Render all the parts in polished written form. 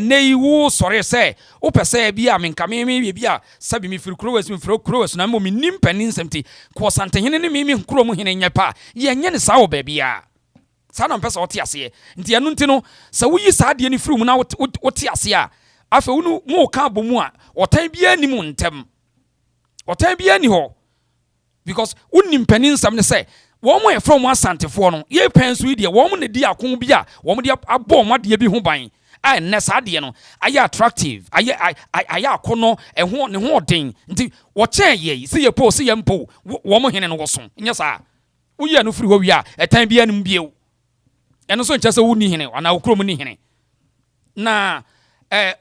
nei wo sɔre sɛ wo pɛ sɛ bi a menka me bi a sabi me firi kurowes na mo me nim pani nsɛm ti ko Asantehene ne me kurom hene nyɛ pa ye nyɛ ne saa wo ba bia saa na mpɛ sɛ wote ase nti ɛno nti no sɛ woyi saa de ne firi mu na wote ase a afa wo no mo ka bomu a ɔtan bia ni mu ntem ɔtan bia ni hɔ because wonim pani nsɛm ne sɛ wɔn mo yɛ from Asantefoɔ no ye pɛn so yi de wɔn mo ne di akon bi a wɔn mo de abɔ mo de bi ho ban a nɛ saa de no ayɛ attractive ayɛ akono ɛho ne ho den nti wɔkyɛn yɛ sɛ yɛ po sɛ yɛ mpo wɔn mo hene no wɔso nyɛ saa woyɛ no firi hɔ wi a ɛtan bia no bio ɛno so nkyɛ sɛ wo ni hene ana wo krom ni hene na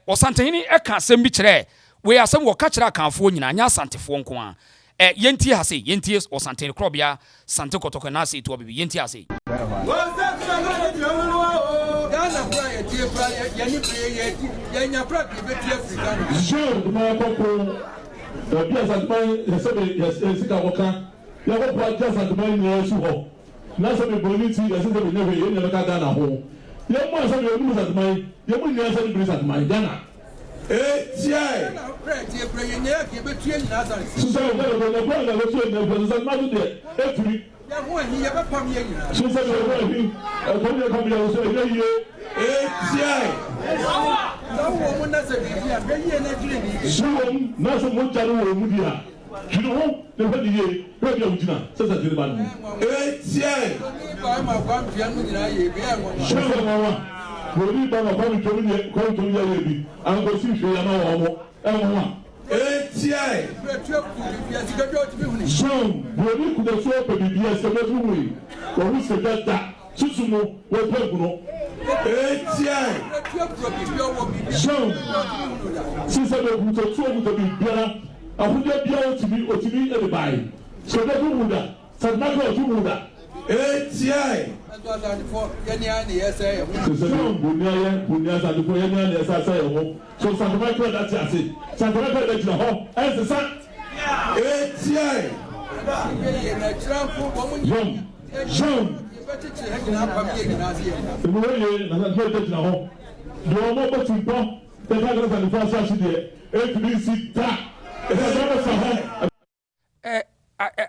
Asantehene ɛka asɛm bi kyerɛ we asɛm wɔ ka kyerɛ akanfoɔ nyina nya Asantefoɔ nko a yenti ha se yenti Asantehene krobia sante kotoko na se to bibi yenti ha se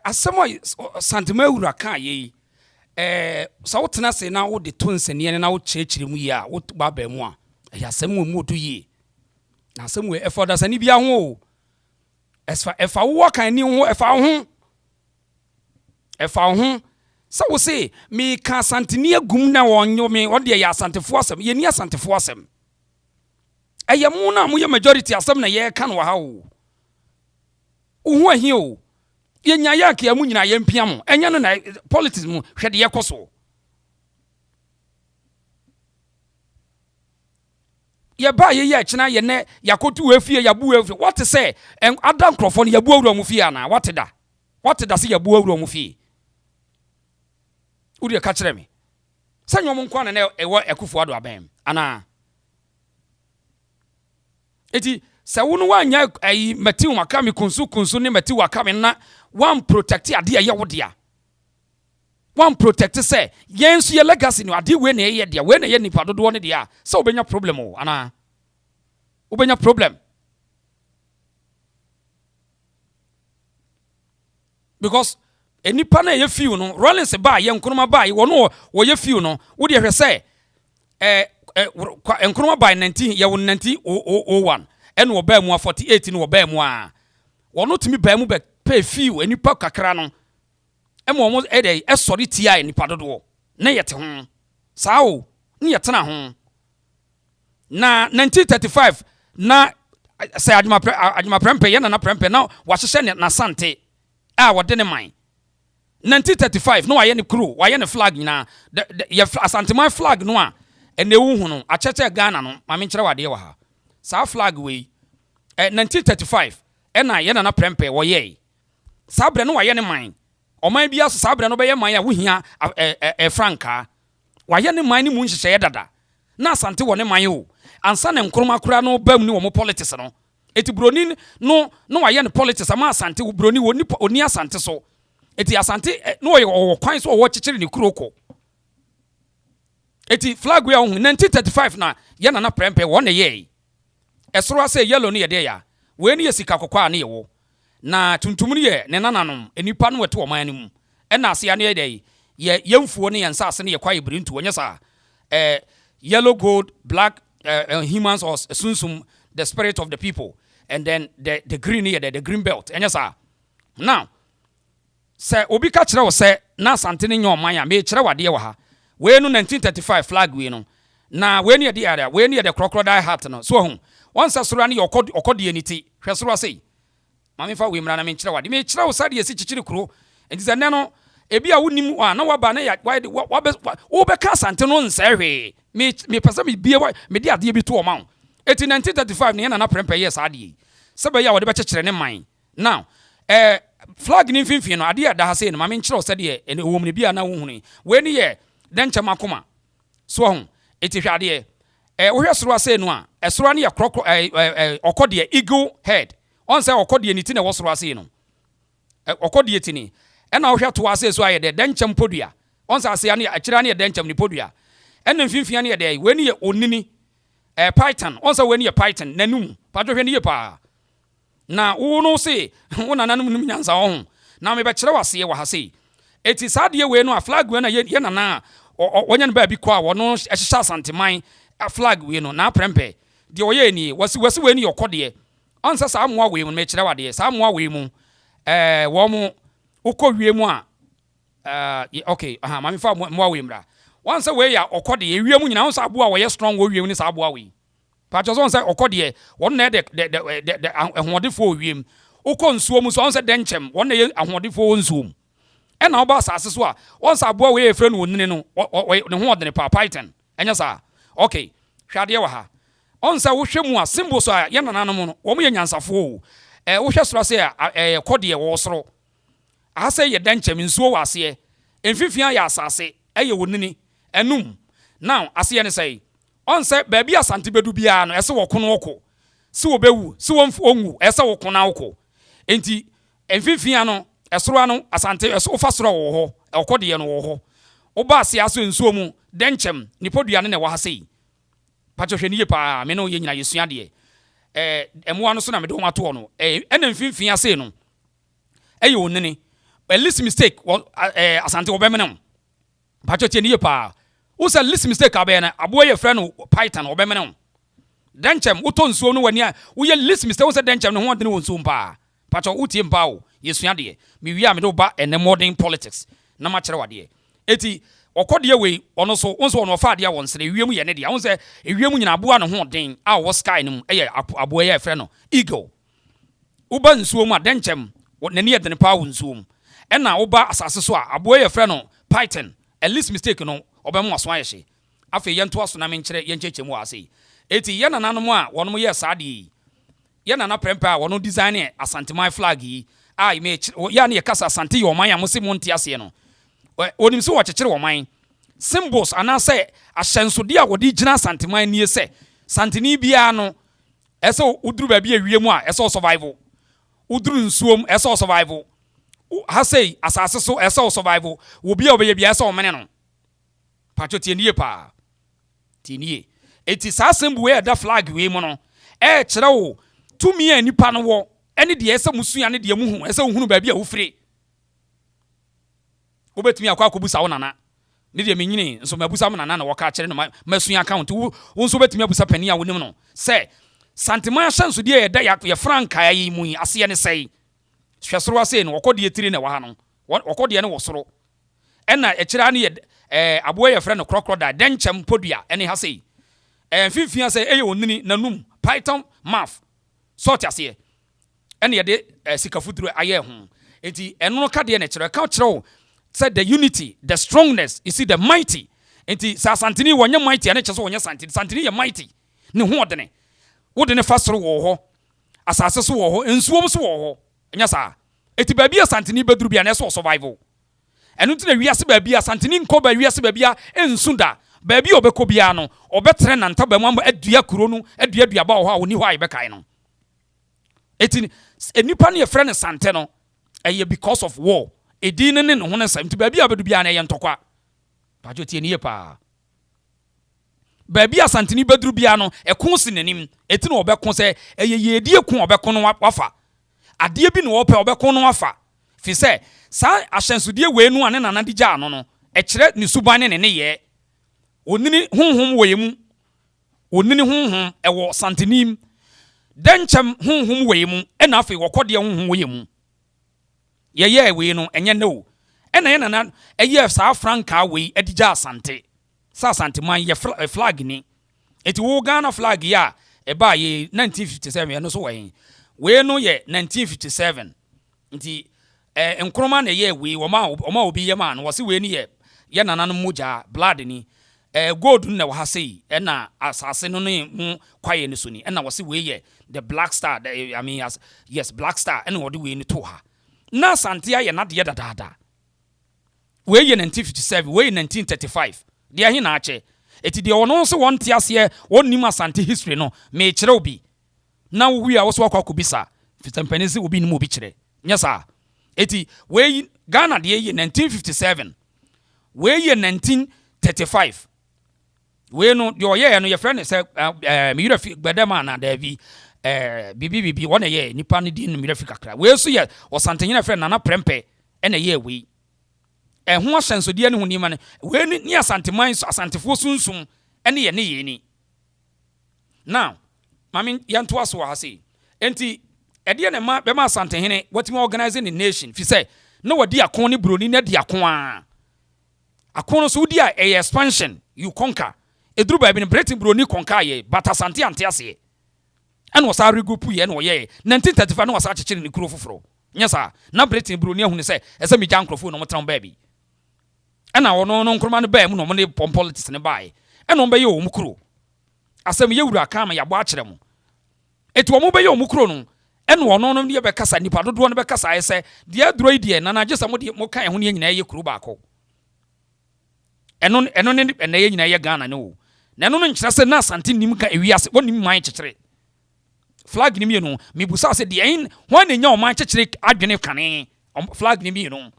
asɛm santema wura ka ye sa wotena se na wo de to nsene na wo kyerɛkyerɛ mu yi a wo ba ba mu a ya asɛm wo mu do yi na asɛm wo efoda sani bia ho efa wo kan ni ho efa ho sa wo se me ka Asantehene agum na wonyo me wo de ya Asantefo asɛm ye ni Asantefo asɛm mu na mo ye majority asɛm na ye ka no wa ha wo ho ahi o ye nya ya ke amu nyina ye mpia mo enya no na politics mu hwede ye koso ye ba ye ye kyena ye ne yakotu wafie yabu wafie what say adam crofo no yabu awura mu fie ana what da se yabu awura mu fie uri ka kyerɛ me sanyo mo nkwa na ewo ekufo ado abɛn ana eti sɛ wo no wanya ayi Matthew makami kunsu ne Matthew wakami na one protect ade ya wo dia one protect sɛ yensu ye legacy no ade we na ye dia we na ye nipa dodo ne dia sɛ obenya problem o ana obenya problem because enipa na ye feel no Rollins ba ye nkonoma ba ye wono wo ye feel no wo de hwɛ sɛ nkonoma ba 19 ye wo 1901 ene wo ba mu 48 no wo ba mu a wono timi ba mu be pay feel enipa kakra no emo mo ede esori tia enipa dodo na yete ho sao ni yetena ho na 1935 na say adwuma Prempeh ye na Prempeh na wahyehyɛ na Asante a wode ne man 1935 no waye ne crew waye ne flag nyina ye Asante man flag no a ene wu hu no akyekye Ghana no ma me nkyerɛ wade wa ha sa flag we 1935 ena ye na Prempeh wo ye sa bre no waye ne man oman bia so sa bre no be ye man ya wo hia franka waye ne man ni mu nhyehyɛ dada na Asante wo ne man o ansa ne nkroma kura no bam ni wo mo politics no eti broni no waye ne politics ama Asante wo broni oni Asante so eti Asante no wo kwan so wo kyekyere ne kuroko eti flag we 1935 na ye na Prempeh won ne ye esoro ase yellow ne ye de ya we ne sika kokwa na ye wo na tuntum ne ye ne nananom enipa no wete o man ne mu na ase ya ne ye de ye yemfuo ne yensa ase ne ye kwaye brintu onye sa yellow gold black humans or sunsum the spirit of the people and then the green here the green belt enye sa now say obi ka kire wo say na Asante ne nyo man ya me kire wade wo ha we no 1935 flag we no na we ne de area we ne de crocodile hat no so hu once asoro ne okode eniti hwe soro sei mame fa we mra na me kire wade me kire wo sade esi chichiri kuro enti se ne no ebi a wonim wa na waba na ya wo be ka Asante no nsehwe me pesa me bie me de ade bi to o ma 1935 ne na Prempeh yes ade sebe ya wo de be kekere ne man now flag ni finfin no ade da ha sei no ma me nkire o sade e wo mu bia na wo hunu we ni ye denche makoma so ho eti hwade wo hwe soro ase no a esoro ne ye kroko okode eagle head on say okode ni ti na wo soro ase no okode ti ni na wo hwe to ase so aye de denche mpodua on say ase ya ne akira ne ye denche ni podua na finfin ne ye de we ni ye onini python on say we ni ye python nanum padwo hwe ne ye pa na wo no say wo nananum num nyansa ho na me be kire wase wo ha sei eti sadie we no a flag we na ye nana wonya ne ba bi kwa wo no ehyehyɛ Asanteman flag we no na Prempeh de oye ni wasi we ni yokode onsa sa amoa we mu me kire wade sa amoa we mu wo mu ukɔ mu a okay ma me fa moa we mra onsa we ya okode wie mu nyina onsa aboa wo ye strong wo wie mu ni sa aboa we pacho so onsa okode won na de ahoɔdefo wie mu ukɔ nsuo mu so onsa denchem won na ye ahoɔdefo nsuo mu na oba asase so a onsa aboa we efre no onini no ne ho odene pa python enya sa okay hwade wa ha onsa wo hwɛ mu a symbol so a ye nananom no wo mo ye nyansafo wo hwɛ soro se a kode wo soro ase ye denchem nsuo wa ase emfifia ya asase eye onini enum now ase ne say onsa ba bi Asante bedu bia no ese wo kono oko si wo bewu si wo onwu ese wo kono oko enti emfifia no esoro ano Asante eso fa soro wo ho okode ye no wo ho oba ase aso nsuo mu denchem nipodua ne na wo ha sei pacho hwe niye pa me no ye nyina yesua de emoa no so na me do ho ato no ena mfimfin ase no eye onini a list mistake Asante wo be menam pacho tie niye pa wo say list mistake abena abo ye frɛ no python wo be menam denchem wo to nsuo no wani a wo ye list mistake wo say denchem no ho de no nsuo mpa pacho wo tie mpa wo yesua de me wi a me do ba ene modern politics na ma kire wade eti okode we ono so wonso ono fa de won sere wiemu ye ne de won say wiemu nyina aboa no ho den a wo sky no eye aboa ye frɛ no eagle uba nsuo mu a denchem nani ye de ne pa wo nsuo mu na uba asase so a aboa ye frɛ no python a least mistake no obemu aso ayehye afi ye nto aso na me nkire ye nchechemu ase eti ye nananom a wonom ye saade ye nana Prempeh a wono design Asanteman flag yi a me ya ne ye kasa Asante yo man ya mo se mo ntia ase no onim so wo kekere wo man symbols ana say ahyensode a wodi gina Asanteman nie se santeni bia no ese uduru ba bia wiemu a ese survival uduru nsuom ese survival ha say asase so ese survival wo bia obeye bia ese o mene no pacho tienie pa tienie eti sa symbol we da flag we mu no kire wo tumi anipa no wo ene de ese musua ne de muhu ese ohunu ba bia wo fire obetumi akwa akobusa wo nana ne de menyini nso mabusa mo nana na woka kire no masua account wo nso betumi abusa pani a wonim no se Santeman ahyɛnso de ye da ye franka yi mu ase ne sei hwesoro ase no okode etiri na wa ha no okode ne wo soro ɛna ekira ne ye aboa ye frɛ no crocodile denchem podua ene ha sei mfimfia sei eye onini nanum python mouth sort ase ene ye de sikafuturo aye ho enti eno ka de ne kire ka kire said the unity, the strongness, you see the mighty. Enti sa Asanteni wonye mighty ane cheso wonye Santeni ye mighty. Ne ho odene. Wo de ne fasoro wo ho. Asase so wo ho, ensuom so wo ho. Enya sa. Eti ba bia Asanteni beduru bia na so survival. Enu nti na wiase ba bia Asanteni nko ba wiase ba bia ensunda. Ba bia obekọ bia no, obetre na nta ba mu adua kuro no, adua ba wo ho a woni ho aye bekai no. Eti enipa ne ye frɛ ne Sante no, eye because of war. Edin ne no ho nsam ti ba bia bedu bia na ye ntokwa pacho tie nie pa baabi Asanteni bedru bia no ɛko si nanim eti no obɛko sɛ yedie ko obɛko no wafa ade bi no wɔpɛ obɛko no wafa fi sɛ saa ahyɛnsodie wei no ane nana de gya no no ɛkyerɛ ne suban ne ne yɛ onini honhom wɔ yemu onini honhom ɛwɔ Asantenim denkyem honhom wɔ yemu ɛna afei wɔkɔde honhom wɔ yemu yɛyɛ wei no ɛnyɛ no ɛna yɛ nana ɛyɛ saa franka wei ɛde gya Asante sa Asante man yɛ flag ni eti wo Ghana flag ya ɛba yɛ 1957 ɛno so wɔ hen wei no yɛ 1957 nti nkroma na yɛ wei wɔma obi yɛ man wɔse wei ni yɛ nana no mogya blood ni gold na wɔ ha sei ɛna asase no ne mu kwaye ne so ni ɛna wɔse wei yɛ the black star I mean yes black star ɛna wɔde wei ni to ha na Asante ayɛ na de yɛ dadaada wei yɛ 1957 wei yɛ 1935 de ahi na akyɛ eti de wɔno so wɔn te ase wɔn nim Asante history no me kyerɛ obi na wo wi a wo so akɔ akobisa fitampani se obi nim obi kyerɛ nya sa eti wei Ghana de yɛ 1957 wei yɛ 1935 wei no de ɔyɛ no yɛ frɛ ne sɛ me yura fi gbadama na da bi bibi wɔn yɛ nipa ne din me yura fi kakra wei so yɛ Asantehene frɛ nana Prempeh ɛna yɛ wei ɛho ahyɛnsodie ne ho nima ne wei ni Asanteman so Asantefo sunsum ɛne yɛ ne yɛ ni now mami yɛnto aso wɔ ha sei enti ɛdeɛ ne ma bɛma Asantehene watimi organizing the nation fi sɛ na wadi akon ne broni na di akon a akon so wodi a expansion you conquer eduru ba bi ne Britain broni conquer yɛ but Asante ante ase ɛna wasa regroup yɛ na wɔyɛ 1935 na wasa akyekere ne kuro foforo nyesa na Britain broni ahunu sɛ ɛsɛ mi gya nkrofo no mo tran ba bi ɛna wɔno no nkroma no ba mu no mo ne politics ne bae ɛna wɔn bɛyɛ wɔn kuro asɛm yɛ wura ka ma yɛabɔ akyerɛ mo eti wɔn bɛyɛ wɔn kuro no ɛna wɔno no yɛ bɛkasa nipa dodoɔ no bɛkasa ayɛ sɛ deɛ duro yi deɛ na agye sɛ mo kan ɛho ne nyinaa yɛ kuro baako ɛno ne ɛna yɛ nyinaa yɛ Ghana ne wo na ɛno no nkyerɛ sɛ na Asante nim ka ewiase wɔn nim man kyekyere flag ni mienu mibusa sɛ deɛ wɔn na nya ɔman kyekyere adwene kane flag ni mienu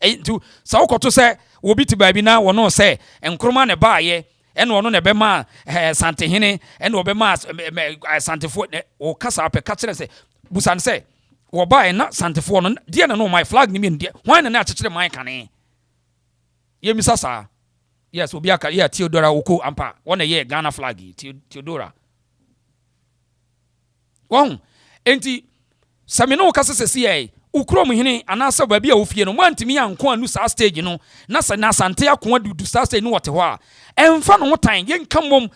ntu sa wokoto sɛ obi ti baabi na wɔno sɛ nkroma ne baayɛ ɛna ɔno na bɛma Asantehene ɛna ɔbɛma Asantefo o kasa apɛ ka kyerɛ sɛ busan sɛ wo baayɛ na Asantefo no deɛ na no my flag ni mienu deɛ wɔn na akyekyere man kane yemisa saa yes obi aka yɛ Theodora Oko ampa wɔn na yɛ Ghana flag Theodora wɔn enti samino kasa sɛ sie ukrom hene anasa baabi a ofie no wantimi anko anu saa stage no na Asante akon adudu saa stage no wɔte hɔ a ɛmfa no hotan yɛnka mom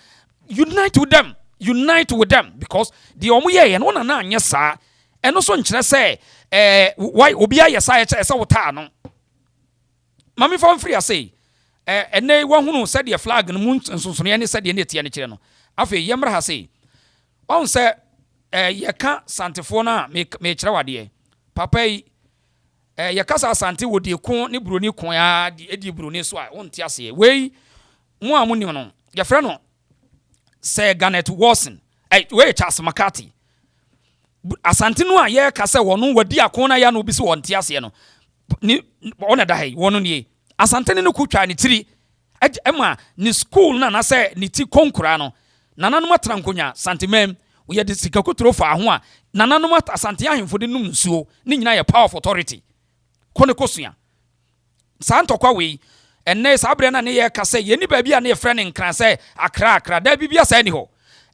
unite with them because the omo yɛ no na anyɛ saa ɛno so nkyerɛ sɛ why obi ayɛ saa ɛkyɛ sɛ wotaa no mame fa mfiri ase ɛnɛ wahunu sɛ de flag no mu nsonsono ne sɛ de ne tie ne kyerɛ no afei yɛmra ha sei wɔn sɛ yɛka Santefo na me kyerɛ wadeɛ papa yi yɛka sa Asante wo de ko ne broni ko ya di broni so a wonte ase wei mo a mo nim no yɛfrɛ no sɛ Garnet Wilson wei Charles McCarthy Asante no a yɛka sɛ wɔno wadi akon na ya no bi so wonte ase no ni ona da hai wɔno nie Asante ne kutwa ne tiri ɛma ne school na sɛ ne ti konkura no nananom atra nkonya Santemam we had the sikakutro for a nananom Asante ahemfo de num nsuo ne nyina yɛ power of authority kone kosia santokwa we enne sabre na ne yɛ ka sɛ yeni baabi a ne yɛ frɛ ne nkran sɛ akra da bibia sɛ ni hɔ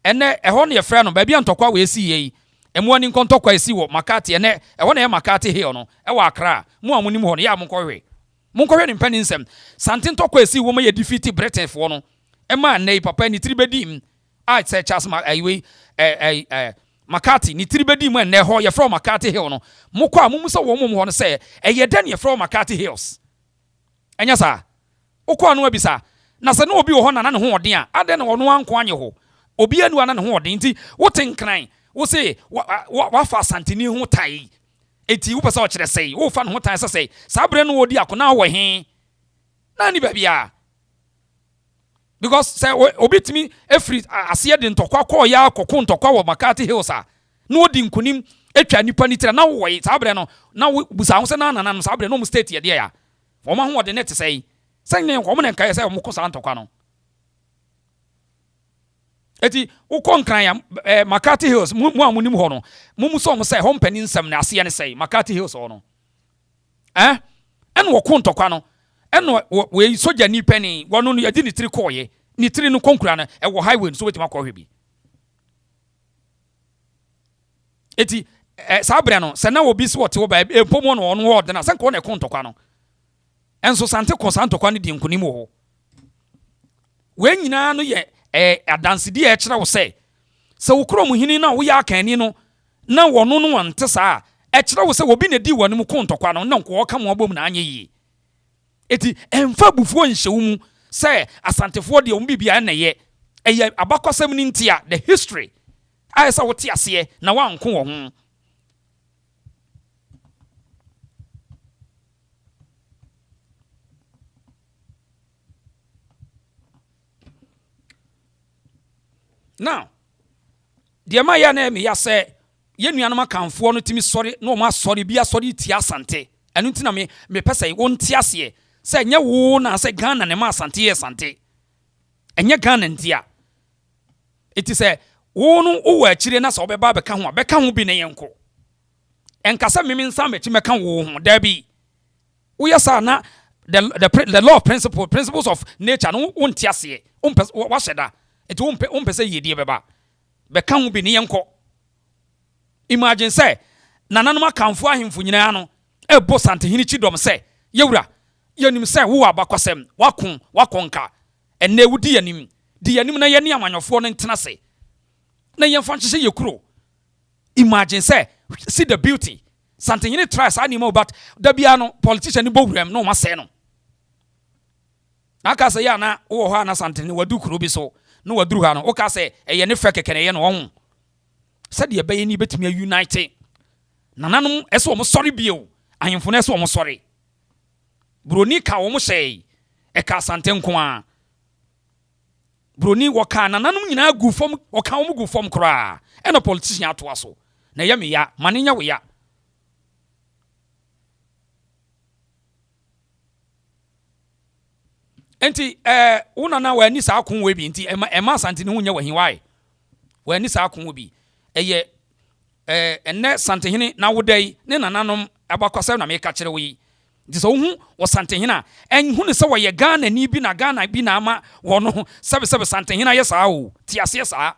enne ɛhɔ ne yɛ frɛ no baabi antokwa we si yi emu ani nkontokwa esi wɔ Makati enne ɛhɔ ne yɛ Makati hill no ɛwɔ Akra mu a munim hɔ no yɛ monkɔhwɛ ne mpani nsɛm Sante ntokwa esi wɔ ma yɛ defeat Britain fo no ɛma nei papa ni tribedim a sɛ Charles Makati ni tribedi mu enne ho ye from Makati Hill no mokɔ a mumu sɛ wo mum ho no sɛ ɛyɛ dan ye from Makati Hills enya sa wokɔ no abisa na sɛ no obi wo ho na ne ho ɔden a ade na ɔno anko anye ho obi anu ana ne ho ɔden nti wote nkran wo se wa fa Asanteni ho tai eti wo pɛ sɛ ɔkyerɛ sɛ wo fa ne ho tai sɛ saa bre no wodi akona wɔ he na ni babia because say obi timi efri ase de ntokwa kɔ ya akɔko ntokwa wɔ Makati Hills a no odi nkonim etwa nipa ni tira na wo yi sabre no na busa ho sɛ na no sabre no mu state ye de ya wo ma ho de net sɛ sɛ ne ko mo ne nkae sɛ mo ko sa ntokwa no eti ukon kran ya Makati Hills mu amunim ho no mu so mo say ho mpani nsam na ase ne say Makati Hills ho no wo kontokwa no we soja ni pani wono no yadi ni tiri koye ni tiri no konkura no wo highway so wetima ko hwebi eti sabre no se na obi se wote wo ba empomo no ono ho de na se ko na kontokwa no enso sante ko santokwa no di nkunim ho we nyina no ye adansedi e kire wo se wo krom hini na wo ya akani no na wono no wonte saa e kire wo se obi na di wono mu kontokwa no na nko ka mo abom na anye yi eti emfa bufuo nhyewu mu se asantefo de ombibia na ye eye abakosam ni ntia the history ayesa wo ti ase na wanko wo ho now the maya na me ya se ye nuanom akamfo no timi sori no ma sori bia sori ti Asante enu ntina me pese wo nti ase se nye wo na se Ghana ne ma Asante ye Asante enye Ghana ntia eti se wo no wo akire na se obeba beka ho bi ne yenko enkasa mimi nsa mechi meka wo ho da bi wo yesa na the law of principles of nature no wo nti ase wo sheda eti wo mpese yedie beka ho bi ne yenko imagine say nananom akamfo ahemfo nyina no ebo Asantehene chidom say yewura yanim say wo abakosem wakonka enne wudi yanim di yanim na yene amanyofo no ntena say na yemfa nhyehye yekuro imagine say see the beauty Asantehene tries animal but da bia no politician ni bowuram no ma say no aka say ya na wo ho na Asantehene wadu kuro bi so no waduru ha no o ka say eye ne fe kekene ye no wo said ye baye ni betimi unite nananom eso mo sorry bio ahemfo na eso mo sorry broni ka wo mo hye e ka Asante nko a broni wo ka nananom nyina gu fom wo ka wo mo gu fom kra e no politician ato aso na ye me ya manenya wo ya enti una na wa ni sa akon we bi enti ema Asante ne hunya wahin wai wa ni sa akon we bi eye enne Asantehene na wodai ne nananom abakwasa na meka kire wi dise wo hu wo Asantehene a enhu ne se wo ye Ghana ni bi na Ghana bi na ama wo no sebe Asantehene ye saa o ti ase saa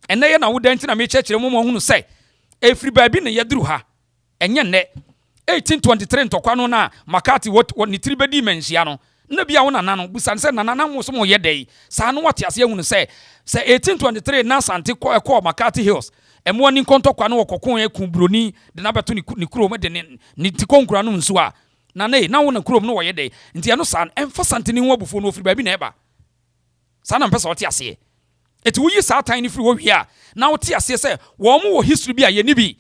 enne ye na wodai nti na meka kire mo hu no se efri ba bi ne ye duru ha enye nne 1823 ntokwa no na Makati wo ni tiri bedi menhia no na bia wo nananom busan se nananom so mo ye dai saa no wate ase hu no se 1823 na Asante ko Makati Hills emo ni kontokwa no wokokon ekun broni de na beto ni kurom de ni tikonkura no nsu a na wo na kurom no wo ye dai nti eno san emfa Asante ni ho abufo no ofiri ba bi na eba sa na mpesa wote ase eti wo yi sa tan ni firi wo hwi a na wote ase se wo mo wo history bi a ye ni bi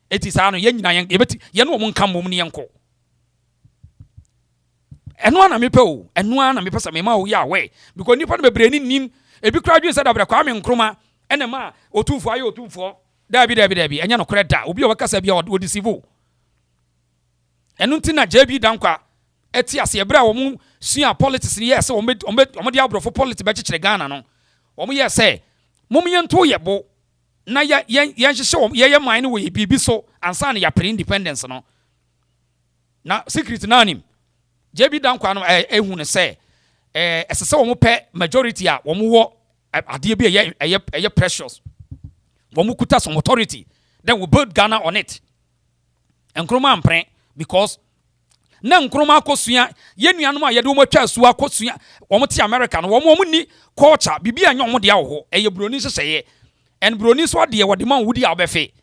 eti sa no ye nyina ye beti ye no mo nka mom ni yenko eno ana mepe o eno ana mepe sa me ma wo ya we because nipa no bebre ni nim ebi kra dwen se da bre kwa me nkroma ene ma Otumfour aye Otumfour dabi enya no kreda obi o bakasa bia o deceive enu ntina JB dankwa eti ase ebra wo mu sua politics ni yes o de abrofo politics be kekere Ghana no wo mu yes mum yento yebo na ya hyehyɛ wo ye man wo ye bibi so ansa na ya pre independence no na secret na anim JB dankwa no ehu ne se esese wo mu pe majority a wo mu wo ade bi eye precious womu kuta some authority then we build Ghana on it enkroma ampre because na nkroma akosua ye nuanom a yede wo matwa asu akosua wo te America no wo ni culture bibia anya wo de awo eye broni hyehyeye and broni so de wo de man wudi abefe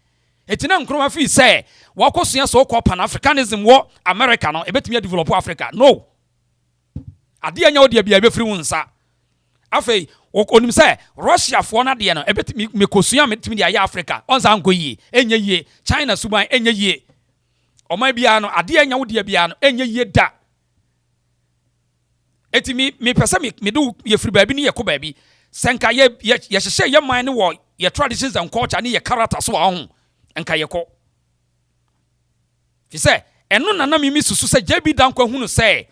etina nkroma fi say wo akosua so ko pan Africanism wo America no ebetumi develop Africa no ade anya wo de bia be free wonsa afei onim say Russia for na de no ebetimi mekosua metimi de aya Africa onza nko yi enye yi China suban enye yi oman bia no ade anya wo de bia no enye yi da etimi me pese me do ye free baabi ni ye ko baabi senka ye hyehyɛ ye man ne wo ye traditions and culture ne ye character so ahun enka ye ko fi say eno nana mimi susu say JB dankwa hunu say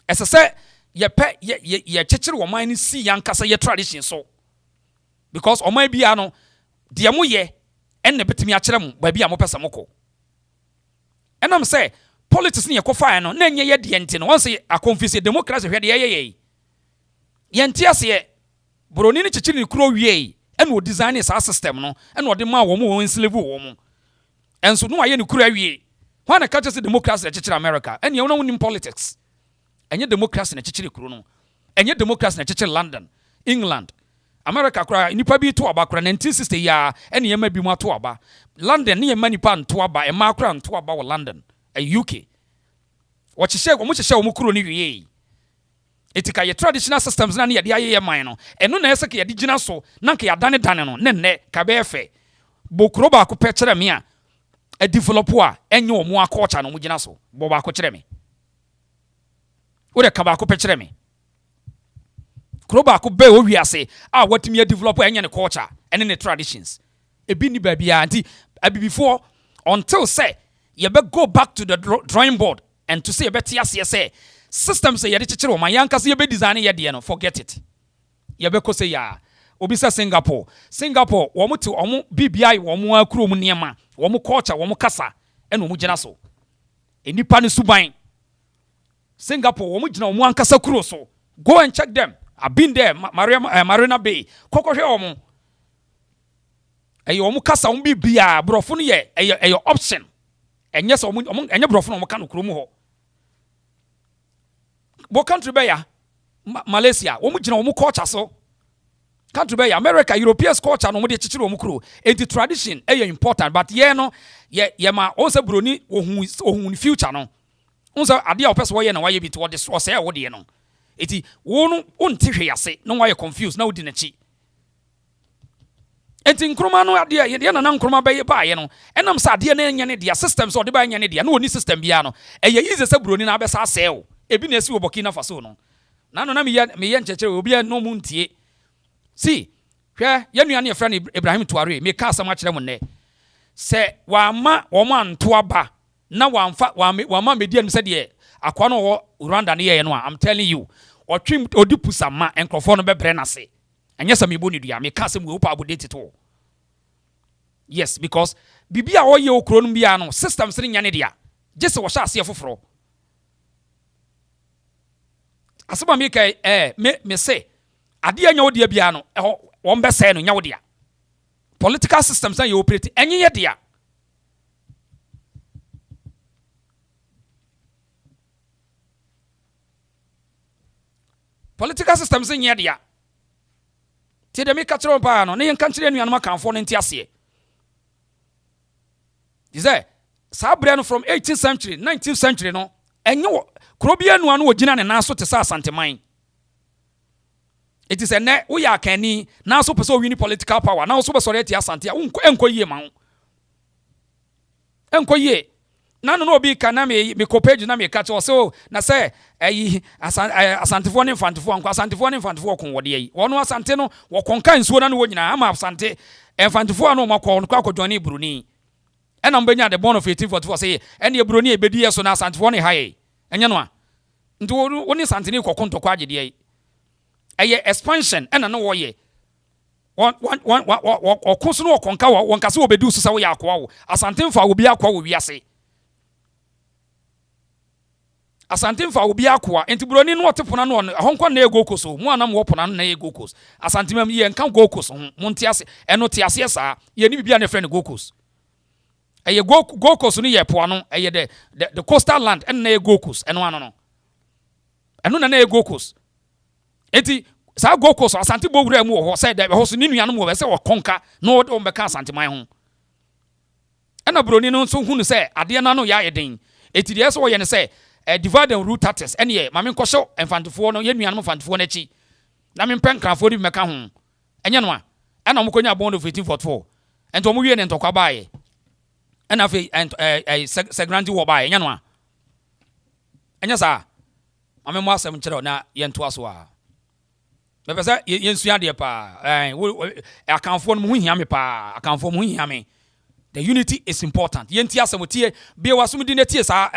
esese ye pe ye kekere wo man ni si yankasa ye tradition so because omai bia no de mo ye en na betimi a kire mo ba bia mo pese mo ko enam say politics ne yekofa no na enye ye de ente no once a confuse democracy hwe de ye yente ase broni ne chichiri ne kuro wie en o design sa system no en o de ma wo mo enslave wo mo enso no aye ne kuro awie why na catch democracy chichiri America en ye wona woni politics enye democracy na chichiri kuro no enye democracy na chichiri London England America kura nipa bi to aba kura 1960 ya ene yema bi mu to aba London ne yema nipa nto aba e ma kura nto aba wo London UK wo chihye wo kuro ni wie etika ye traditional systems na ne ye aye man no eno na yese ka ye gina so na ka ya dane no ne ka be efe bo kuro ba ko pe kire me a develop a enye wo mu culture no mu gina so bo ba ko kire me wo de ka ba ko pe kire me Kroba ko be o wiase a watimi develop enye ne culture ene ne traditions ebi ni ba bia anti before until say you be go back to the drawing board and to say beti ase systems say ye de chichire o man yankase ye be design ye de no forget it ye be ko say ya obi say Singapore wo mo te o mo BBI wo mo akuro mu niema wo mo culture wo mo kasa ene o mo gina so enipa ne suban Singapore wo mo gina o mo ankasa kuro so go and check them. I've been there, Marina Bay. Koko hwe omo. Omo kasa omo bibia brofo no ye eyo option. Enye so omo enye brofo no omo ka no kuro mu ho. Bo country be ya Malaysia, omo gina omo culture so. Country be ya America, European culture no omo de chichire omo kuro. Enti tradition important, but ye no ye ma onse broni ohun future no. Onse ade a opese wo ye na wa ye bi to wo de so say wo de no. Eti wonu unti hwe ase no why confused na odi na chi enti nkroma no ade ye na nkroma be ba ye no enam sa ade na nya ne dia systems o de ba nya ne dia na oni system bia no eye easy se broni na abesa aseo ebi na esi wo Burkina Faso no na no na me ye nchekere obi no mu ntie si hwe ye nua ne ye friend Ibrahim Tuare me ka asam akere mo ne se wa ma wo ma nto aba na wa ma media no se de akwa no wo Rwanda ne ye no I'm telling you otwim odipusa ma enkrofo no bebre na se enye sam ibo ni dua me ka sem we opa abodate to yes because bibia wo ye okro no bia no systems ne nyane dia jese wo sha ase foforo aseba me kai me se ade anya wo dia bia no wo mbe se no nya wo dia political systems na ye operate enye ye dia political systems in yedia. Ti de me katro pa no, ne yen kanchire nuanum akanfo no nti ase. Is Sabre no from 18th century, 19th century no, enyo krobia nuanu ogina ne naso te sa Asanteman. It is a ne we ya kani na so person win political power. Na so be sori ati Asante enko yie ma ho. Enko yie. Na no obi kana me kopage na me catch o so na say Asantefo ne Infantefo anko Asantefo ne Infantefo kon wode yi wono Asante no wo konka nsuo na no wonyina ama Asante Infantefo no makọ no kwa Johnny Bruni ena mbenya the born of 1844 say ene Bruni e bedi yeso na Asantefo ne haye enye no a nti woni Asante ne kokon to kwa agede yi eye expansion ena no wo ye wo koso no konka wo nkase wo bedi ususa wo ya akwa wo Asante mfa wo bi akwa wo wiase Asante mfa obi akwa enti broni no otepona no ahonkwa na ego koso mu anam wo pona na ego koso Asante mam ye nka go koso mu ntiase eno tiase sa ye ni bibia na friend go koso eye go koso no ye po no eye the coastal land en na ego koso eno ano no eno na ego koso enti sa go koso Asante bo wura mu ho say da ho so ni nuanom wo be say wo konka no wo be ka Asante man ho ena broni no so hunu say ade na no ya yeden eti de so wo ye ne say divide and rule taxes ene ma me nkosho Infantefo no ye nuanom Infantefo na chi na me mpen krafo di meka ho enye no a ena mo konya bond of 1844 ento mo wie ne ntokwa baaye ena fe segrandi wo baaye enye no a enye sa ma me mo asem kire na ye nto aso a me pese ye nsua de pa akanfo no mo hia me pa akanfo mo hia me the unity is important ye ntia asem tie be wasum di na tie sa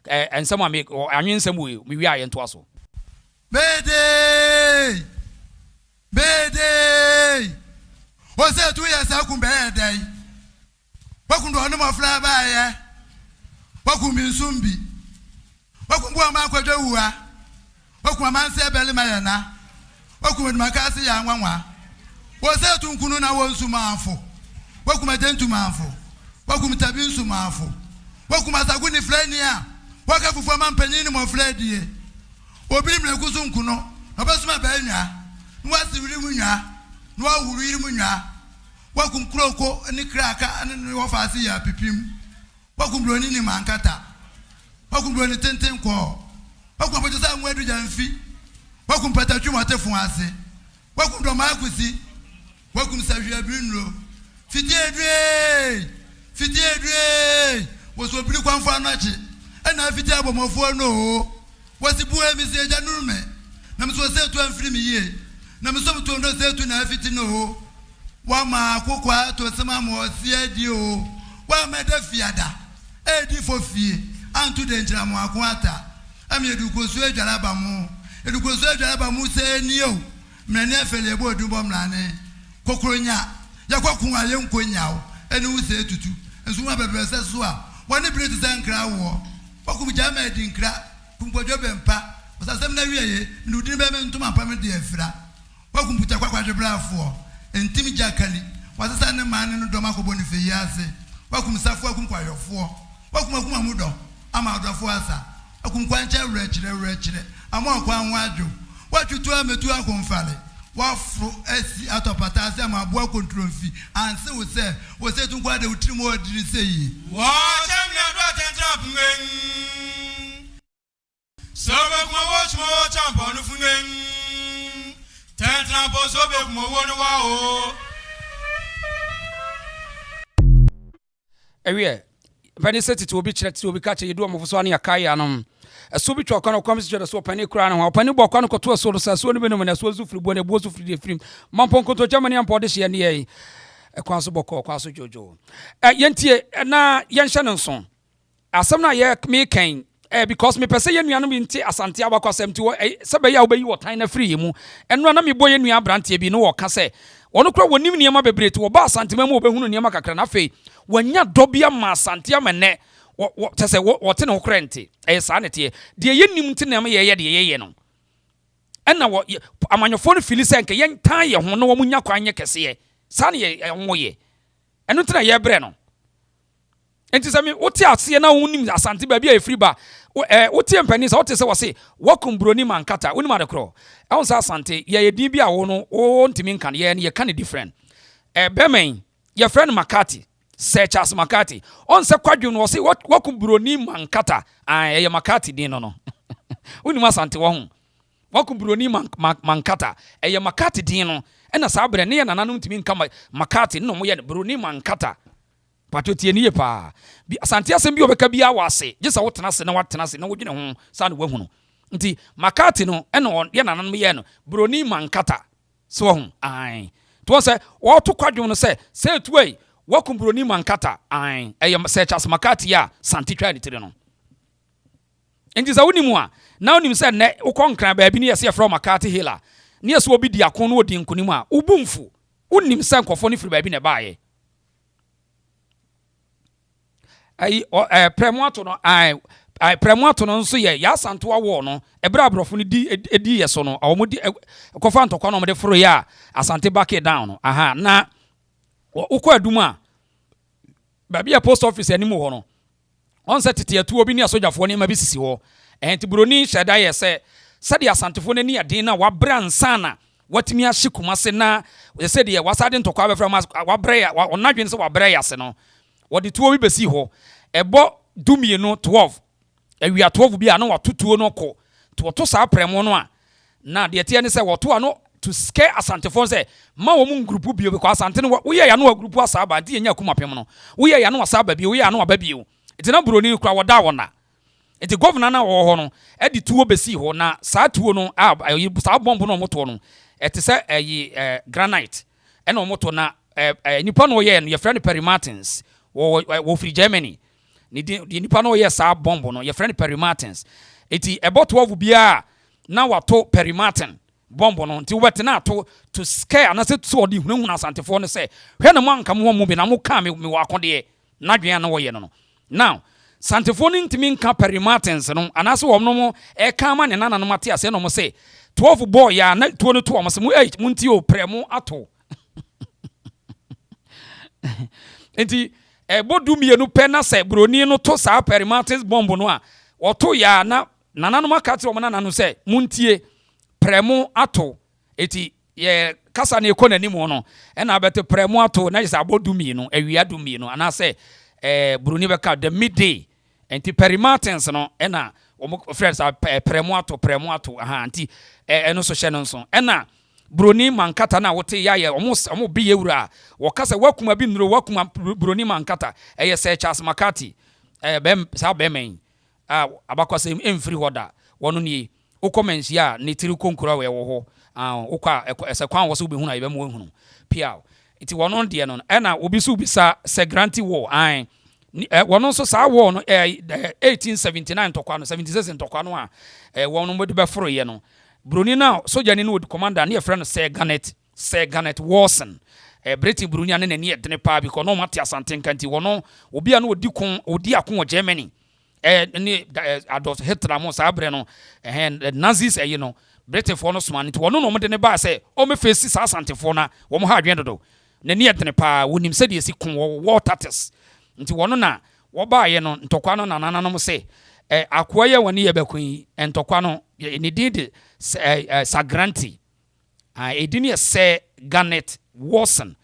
and some make or anyin some way we are into aso Mayday O say 2 years akum be day. Wakum do no mafla ba ye. Wakum nsumbi. Wakum bo ma kwadwa wuwa. Wakum amanse bele mayana. Wakum de makasi ya nwanwa. O say tunkunu na wonsuma afo. Wakum adentuma afo. Wakum tabi nsuma afo. Wakum asaguni flania. Waka fufu mampanyini mo fledie. Obi mlekusu nkuno. Obasuma ba nwa. Nwa siwiri munwa. Nwa wuru munwa. Wakum kroko ni kraka ni wafasi ya pipim. Wakum broni ni mankata. Wakum broni tenten ko. Wakum potosa nwedu jamfi. Wakum patatwu mate fun ase. Wakum do makusi. Wakum sahwia binro. Fidie dwe. Woso biri kwanfa no achi. Ena fidie abomofo no. Wasibu emisi eja nurume. Na mso se tu amfiri mi ye. Na mso mtu ndo se tu na fiti no. Wama akokwa to sema mo sie di o. Wa mede fiada. Edi fo fie. Antu de njira mo akwata. Ami edukoso edwalaba mo. Edukoso edwalaba mo se ni o. Mrani afele ebo odumbo mrane. Kokronya. Ya kwakun aye nkonya o. Eni wo se tutu. Enso ma bebe se so a. Woni bire ti san kra wo. Wakum jama edi nkra. Kumpodwo bempa. Osasem na wiye. Ndudi be me ntuma pa me de afira. Wakum puta kwakwadwe brafo. Entimi jakali. Wasasa ne mane no doma ko boni fe yase. Wakum safo wakum kwayofo. Wakum amudo. Ama adofo asa. Wakum kwancha rechire. Ama akwa anwadwo. Watutu ametu akomfale. Wafro esi atopata ase ama aboa control fi. Anse wo se tun kwa de utrimo odiri seyi. Wa chamle do tentrap ngen. Sobe kuma watch mo champon fungen. Tentrap sobe kuma wonu wa o. Ewie pani seti to obi kyerɛ ti obi ka kyerɛ yedu amofo ane akai anom so bi twa kwana kwam kyerɛ so pani kura no pani bɔ kwana kɔto so do so ne benom na so zufri bo na bo zufri de frim mampon kɔto chamani ampɔ de hye ne yɛ kwan so bɔkɔ kwan so jojo yentie na yenhye ne nso asɛm na yɛ me kan because me pese ye nuanom bi nti asante abakɔ asɛm ti sɛ ya obayi wɔtan na free mu ɛno na me bɔ ye nua abrante bi no wɔ ka sɛ ono kura wonim niema bebree ti wo ba asante ma mu obehunu niema kakra na afei wanya dobia ma asante amene tese wote ne hokra nti saa ne te de ye nim nti na ye de ye no ɛna wo amanyofo no fili sɛ nka ye ntan ye ho na wo munya kwanye kese ye saa ne ye ho ye ɛno nti na ye brɛ no enti sɛ me wote ase na wo nim asante ba bia efiri ba wote mpani sɛ wote sɛ wose wakum broni mankata wonim adekro ɛwon sɛ asante ye din bia wo no wo ntimi nkan ye kan different bemen ye friend makati Charles Makati on se kwadwu no se wakum broni mankata ye makati din no wonim asante wo ho wakum broni mankata ye makati din no ɛna saa bre ne ye nananom ntimi nkan makati no mo ye broni mankata pato tie ni ye pa asante asem bi obeka bia wase gye sa wotena se na watena se na wodwene ho sa na wahunu nti makati no ɛna ye nananom ye no broni mankata so ho to se wo to kwadwo no se tuwei wakum broni mankata ɛyɛ Charles Makati ya santi twa ne tire no enti za woni mu a na woni sɛ ne ukonkran ba bi ne yɛse from Makati hila ne yɛse obi di akon no odi nkonim a ubumfu wonim sɛ nkɔfo ne firi ba bi ne baaye premoato no premoato no nso yɛ ya santo awo no ebra abrofo no di yɛ so no ɔmo di kɔfa ntɔkwa no ɔmo de foro ya asante back it down no na ukọ aduma baby a post office anim ho no on set teteatu obi ne asojafo ne ma bi sisi ho enti broni hyeda ye se de asantefo ne ni aden na wabra nsana watimi ahye kumase na se de wasade ntokwa abefra wabre ya onadwen se wabre ya se no wode tuo bi besi ho ebo dumie no 12 awia 12 bi a na watotuo no kɔ to saa premo no a na de tie ne se woto ano to scare asantefo say ma wo mun group bio because asante no wo ye ya no wa group asaba nti enya kumapem no wo ye ya no asaba bio wo ye ya no aba bio enti na broni kura woda wona enti governor na wo ho no e di tuo besi ho na saa tuo no saa bomb no moto no eti se granite e no moto na nipa no ye no ye friend Perry Martins wo free Germany ni nipa no ye saa bomb no ye friend Perry Martins eti ebo 12 bia na wato Perry Martin bombo no nti wobetena to scare na se to odi hunahuna Asantefo no se hwe na mo anka mo mu bi na mo ka me wakode na dwen na wo ye no now Asantefo no ntimi nka Perry Martins no anase wo no mo e ka ma ne nana no mate ase no mo se 12 boy ya na to no to mo se mo mu nti o premu ato enti bodu mienu pe na se broni no to sa Perry Martins bombo no a oto ya na nananom aka te wo na nanu se muntie premu ato eti ye kasa na ekonani mu no na abete premu ato na isa bodu mienu awia du mienu ana se broni be ka the midday enti Perry Martins no na omo friends premu ato aha anti eno so hye no nso na broni mankata na wote ya ye omo bi yewura wo kasa wakuma bi nuro wakuma broni mankata ye se Charles Makati bem sa bemen abakwase emfiri hoda wono ni ukomensi ya ne tiri konkura we wo ho ukwa ese kwan wo so be hu na ye be mo hu pia iti wono de no na obi so bisa se granty war wono so sa war no 1879 tokwa no 76 tokwa no a wono mo de be foro ye no broni na soja ni no commander na ye friend Sir Garnet Wilson British broni ane na ne yedene pa bi ko no mate Asante nkanti wono obi a no odi akon Germany ni Adolf Hitler mo sa bre no Nazis you know British for no sman nti wono no mo de ne ba se o me face sa Asantefo na wo mo ha adwen dodo na ne yedene pa wonim se de si kon wo tatis nti wono na wo ba ye no ntokwa no na nana no mo se akoa ye woni ye bakun entokwa no ni did Sagranti edini Sir Garnet Wilson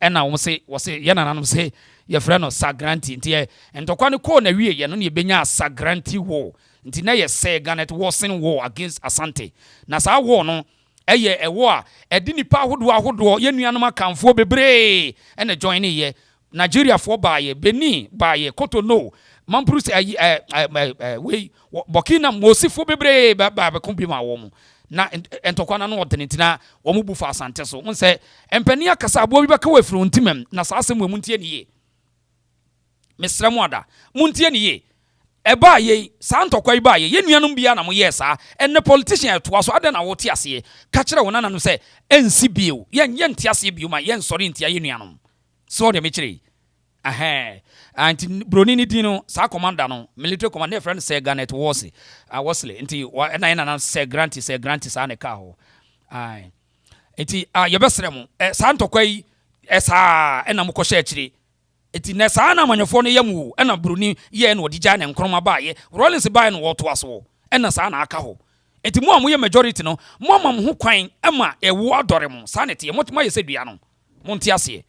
ena wo se ye nana no se ye frɛ no Sagranti nti entokwa no ko na wie ye no ne benya Sagranti war nti na ye Sir Garnet Wilson war against Asante na sa war no eye ewo a edini pa ahodo ye nuanom akamfo bebre ena join ye Nigeria for baye Benin baye Cotonou Mamprusi we Burkina Mosifo bebre ba kumbi ma wo mu na entokwana no odene ntina wo mu bufa Asante so nse empani akasa abo bi baka wafiri ntimam na sa asem mu ntie ne ye mesremu ada mu ntie ne ye eba ye sa ntokwa iba ye nuanum bia na mo ye sa enne politician to aso ada na wo ti ase ka kire wo nana no se ensi bio ye nti ase bio ma ye nsori ntia ye nuanum so de me kire anti broni ni dino sa commander no military commander friend Sir Garnet Wolsey Wolsey nti na Sir Granty sa ne ka ho nti ye besrem sa ntokwa yi sa na mo kɔhye akire nti na sa na manyofo no yamu na broni ye na odigya ne nkroma ba ye Rollins ba no woto aso na sa na aka ho nti mo amoye majority no mo amam ho kwan ma ewo adore mo sa ne te mo tuma ye sedua no mo nti ase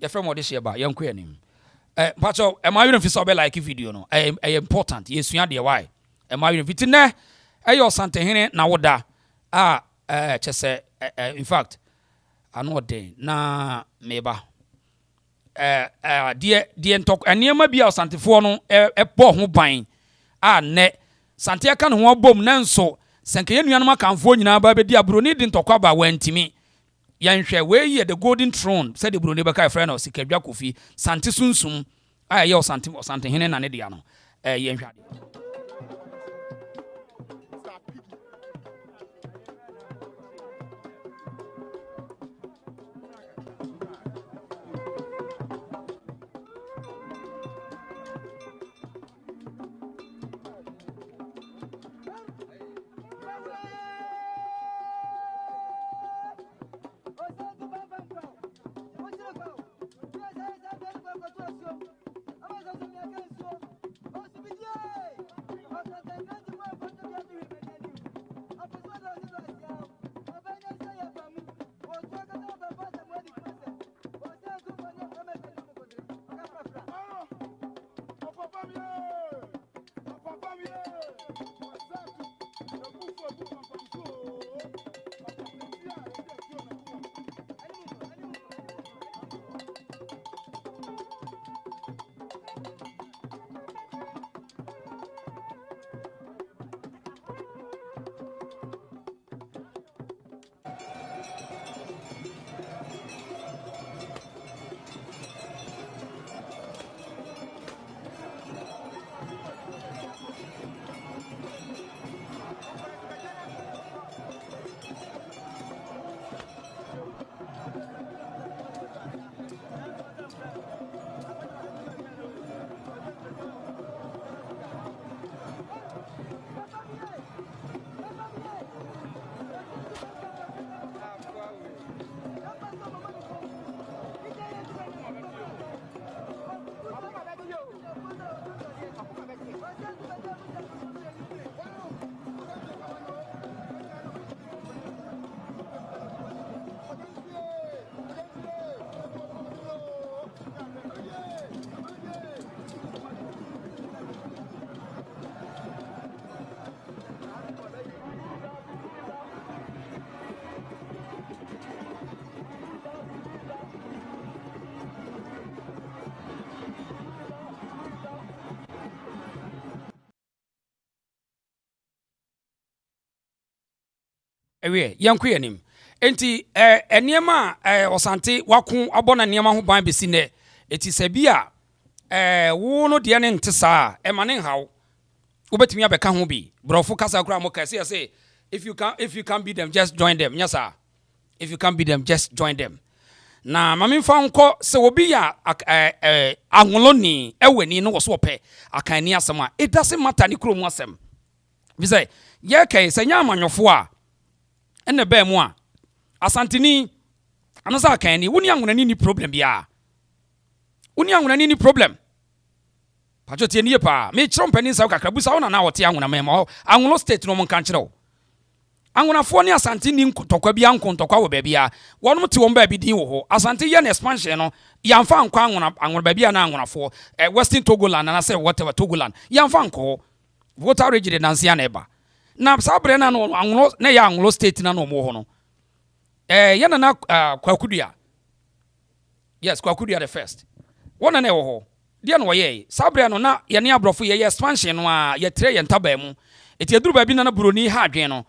your friend what share ba yan ko anim pacho am I even fi like video no important yes sua de why am I even fit na ayo Asantehene na woda chese in fact ano den na meba die ntok aniema bia Asantefo no bo ho ban ne Sante aka no ho bom na nso senke ye nuanum akamfo nyina ba be di abroni di ntokwa ba wantimi yanhwe we ye the golden throne said the broni beka friend of sikadwa kofi Sante sunsum ye Asantehene na ne dia no yanhwe ade ewe yanku yanim enti enema Asante wako abona niema ho ban besi ne eti sabia wo no de ne ntesa e mane haw wobetimi abeka ho bi brofo kasa kura mo kase say if you can beat them just join them nyasa if you can beat them just join them na mame mfa nko se obi ya anwoloni eweni no wo so ope akani asem a it doesn't matter ni kromu asem bi say ye kai se nya amanyofo a ene ba mu a Asanteni anosa akani woni anwonani ni problem bia woni anwonani ni problem pacho tie nie pa me chiro mpani sa kakra busa wona na wote anwona mema anwono state no mon kan kire anwonafo ne Asante ni ntokwa bia nkontokwa wo ba bia wonum te won ba bi din wo ho Asante ye na expansion no yamfa nkwa anwona ba bia na anwonafo Western Togoland na say whatever Togoland yamfa nko voter regime na nsia na eba na sabre na no anwono na ya anwono state na no mo ho no ye na kwakudua yes kwakudua the first wona na wo ho dia no ye sabre no na ye ne abrofo ye expansion no a ye tre ye ntaba mu eti aduru ba bi na buroni ha adwen no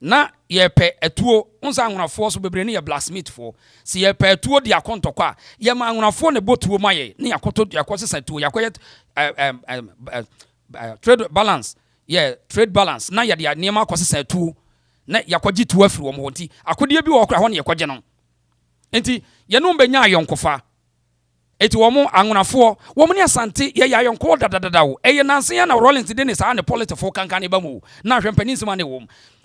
na ye pe etuo unsa anwonafo so bebre ne ye blacksmith fo si ye pe etuo dia kontokwa ye ma anwonafo ne botuo maye ne yakoto yakosesa tuo yakoye trade balance trade balance na ye dia ne ma akosesa tuo na yakogi tuo afiri wo mo nti akodie bi wo kra ho ne yakoge no enti ye no benya ayonkofa eti wo mo anwonafo wo mo ne Asante ye ayonko dadadada wo eye nanse ya na Rollins de ne sa ne politifo kankan ne ba mu na hwempa nsima ne wo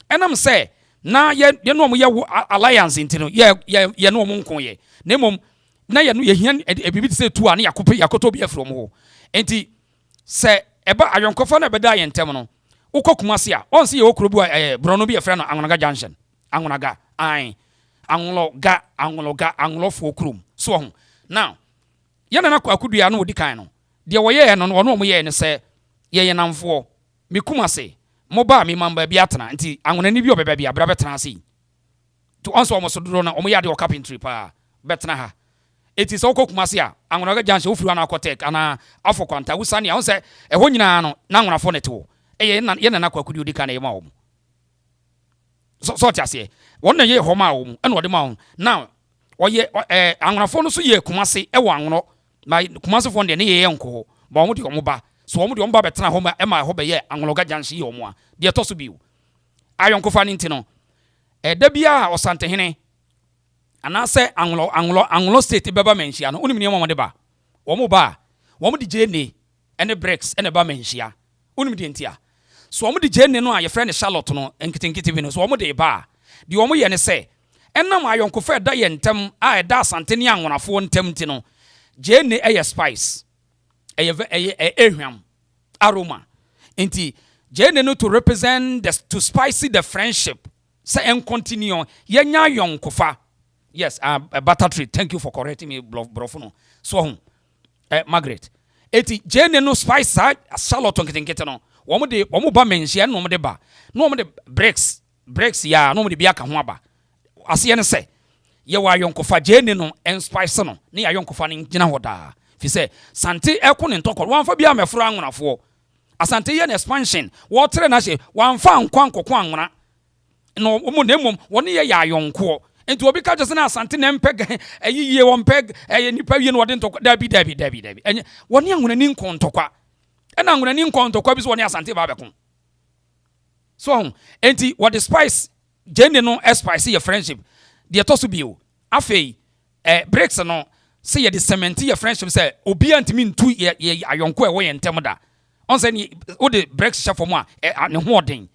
enam say na ye no mo ye alliance ntino ye no mo nko ye na mom na ye no ye hia ebibi se tu a na yakoto bi afro mo ho enti se eba ayonkofa na beda ye ntem no ukokumase a on se ye okuro bu brono bi ye frɛ no Anwonaga junction Anwonaga anwolofo okrum so ho now ye na akudua no odi kan no de wo ye no no mo ye ne se ye namfo mekumase moba mi mamba bi atena nti anwonani bi obeba bi abra betena ase to onso omo so duro na omo yade o carpentry pa betena ha eti so kokumase a Anwonaga junction ofuru na akotek ana afọ kwanta wusani a won se eho nyina no na anwonafo ne tewo ye na kwakudi odi kan ye ma wo so tiase won na ye ho ma wo ena ode ma wo now oye anwonafo no so ye kumase e wo anwono ma kumase fo de ne ye nko ba omo di omo ba so omo de omo ba betena ho ma e ma ho be ye Anwonaga junction ye omo a de to so biu ayonkofa ni ntino da bia Asantehene anase anwolo state beba menhia no onim ne omo de ba omo ba omo di jene ene breaks ene ba menhia onim de ntia so omo di jene no a ye frɛ ne Charlotte no enkitenkite bi no so omo de ba de omo ye ne se enam ayonkofa da ye ntem a da Asante ne anwonafo ntem ntino jene eye spice eye ehwam aroma enti jene no to represent to spicy the friendship say and continue yenya yonkofa yes butter tree thank you for correcting me brofo no so Margaret eti jene no spice Charlotte nketenkete no womo ba menhia no mo de ba no mo de breaks ya no mo de bia ka ho aba ase ye ne se ye wa yonkofa jene no en spice no ne ya yonkofa ne gina hoda fi se Sante eko ne ntokor wan fa bia mefro anwonafo Asante ye na expansion wo tere na hye wan fa nkwankoko anwona no mo nemom woni ye ya yonko enti obi ka jese na Asante na mpeg ayiye won peg nipa wie no wode ntokwa dabi enye woni anwona ni nkontokwa ena anwona ni nkontokwa bi so woni Asante ba bekon so enti what the spice jene no spice your friendship de to so bio afei breaks no say ye the cement your friendship say obi antimi ntu ye ayonko e wo ye ntem da on say ni o de breaks chef for mo a ne ho oden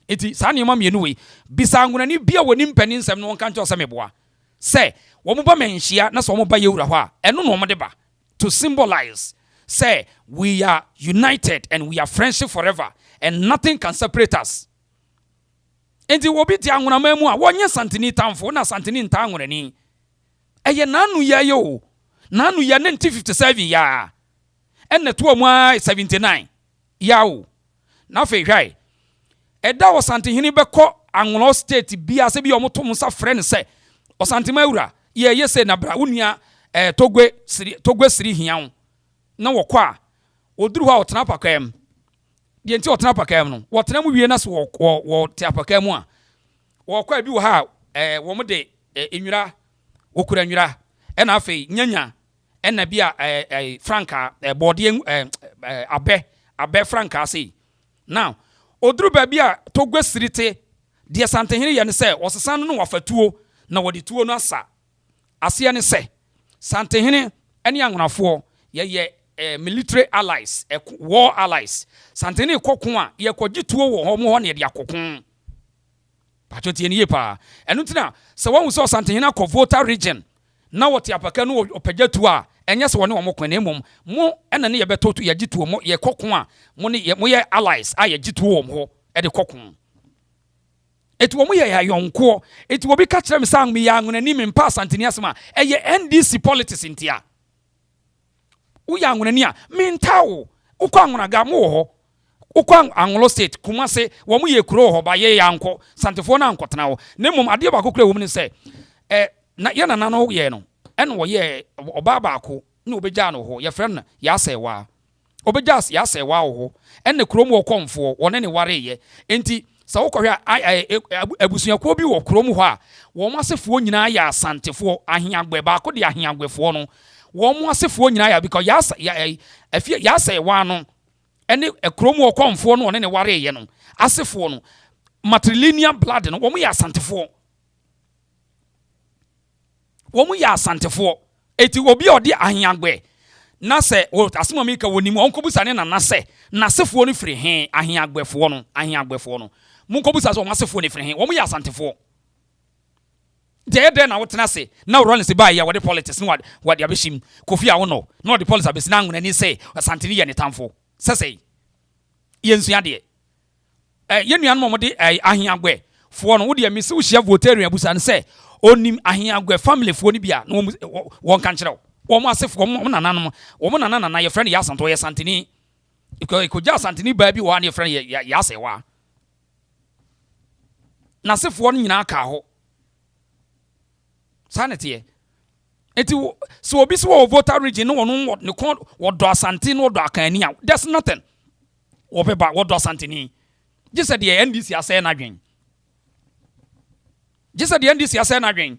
eti sa ne ma mienu we bisa anwonani bia woni mpani nsem no kan cho se meboa say wo mo ba menhia na so mo ba yewura ho a eno no mo de ba to symbolize say we are united and we are friendship forever and nothing can separate us. Enti wo bi ti anwonama mu a wonye Santeni tamfo na Santeni nta anwonani eye nanu ya yo nanu ya 1957 ya enne to mu 79 yawo na fe hwai eda Asantehene beko anwono state bia se bi omoto nsa frɛ ne se Asantema ewura ye se na bra unia togwe siri hiawo na wokɔ a oduru ha otena pakam de enti otena pakam no wotena mu wie na so wo te apakam a wɔkɔ bi wɔ ha wɔn de enwira okura nwira ɛna afei nyanya ɛna bi a franka bɔɔde abɛ franka sei now oduru baabi a togwe sirite de Asantehene yɛ ne sɛ ɔsesa no wafatuo na wɔde tuo no asa aseɛ ne sɛ Asantehene ɛne anwonafoɔ yɛyɛ military allies war allies Asantehene kɔko a yɛkɔgye tuo wɔ hɔ mo hɔ ne yɛde akɔko patro tie ne yɛ pa ɛno ntina sɛ wɔn sɛ Asantehene akɔ voter region na wɔte apaka no ɔpagya tuo a ɛnyɛ sɛ wɔne wɔn kɔ na mmom mo ɛna ne yɛbɛtɔ to yɛgye tuo mo yɛkɔko a mo ne mo yɛ allies a yɛgye tuo wɔ hɔ ɛde kɔko eti wɔn yɛ ayɔnkoɔ eti obi ka kyerɛ me sɛ me yɛ anwonani me mpa Asantehene asɛm a ɛyɛ NDC politics ntia wo yɛ anwonani a me ntawo wokɔ anwonaga mo wɔ hɔ wokɔ Anglo State Kumase wɔn yɛ kuro hɔ ba yɛ yankɔ Santefoɔ na ankɔtena hɔ na mmom adeɛ baako kura wɔn ne sɛ na yɛ nana no yɛ no ɛna wɔyɛ ɔbaa baako na obɛgya no hɔ yɛfrɛ no yɛasɛwa obɛgya yɛasɛwa wɔ hɔ ɛna kurom wɔ kɔmfoɔ wɔne ne wareyɛ enti sɛ wokɔhwɛ abusuakuo bi wɔ kurom hɔ a wɔn asefoɔ nyinaa yɛ Asantefoɔ aheagbɛ baako de aheagbɛfoɔ no wɔn asefoɔ nyinaa yɛ because yɛasɛwa no ɛne kurom wɔ kɔmfoɔ no wɔne ne wareyɛ no asefoɔ no matrilineal blood no wɔn yɛ Asantefoɔ wɔn yɛ Asantefoɔ eti obi a ɔde aheagbɛ na sɛ asɛm mi ka wɔnim ɔnkɔbusa ne nana sɛ nasefoɔ no firi he aheagbɛfoɔ no monkɔbusa sɛ wɔn asefoɔ no firi he wɔn yɛ Asantefoɔ deɛ na wotena se na Rollins ba yɛ wɔde politics no wɔde abɛhyim Kofi a wono na wɔde politics abɛsi na anwonani sɛ Asantehene yɛ ne tamfo sɛsɛ yɛnsua deɛ yɛn nuanom wɔn de aheagbɛ foɔ no wode mi sɛ wohyia votarian abusa no sɛ onim aheagbɛ family foɔ no bi a na wɔn ka nkyerɛw wɔn asefoɔ wɔn nananom wɔn nana yɛ friend yɛ Asantehene yɛ Asantehene ikɔgya Asantehene baa bi wɔ ha ne yɛ friend yɛ asɛwa na asefoɔ no nyinaa ka hɔ saa ne teɛ eti so obi sɛ wɔ voter region no wɔn ne kɔn wɔdɔ Asante no wɔdɔ Akani a there's nothing wɔbɛba wɔdɔ Asantehene gye sɛ deɛ NDC asɛe n'adwen gye sɛ deɛ NDC asɛe n'adwen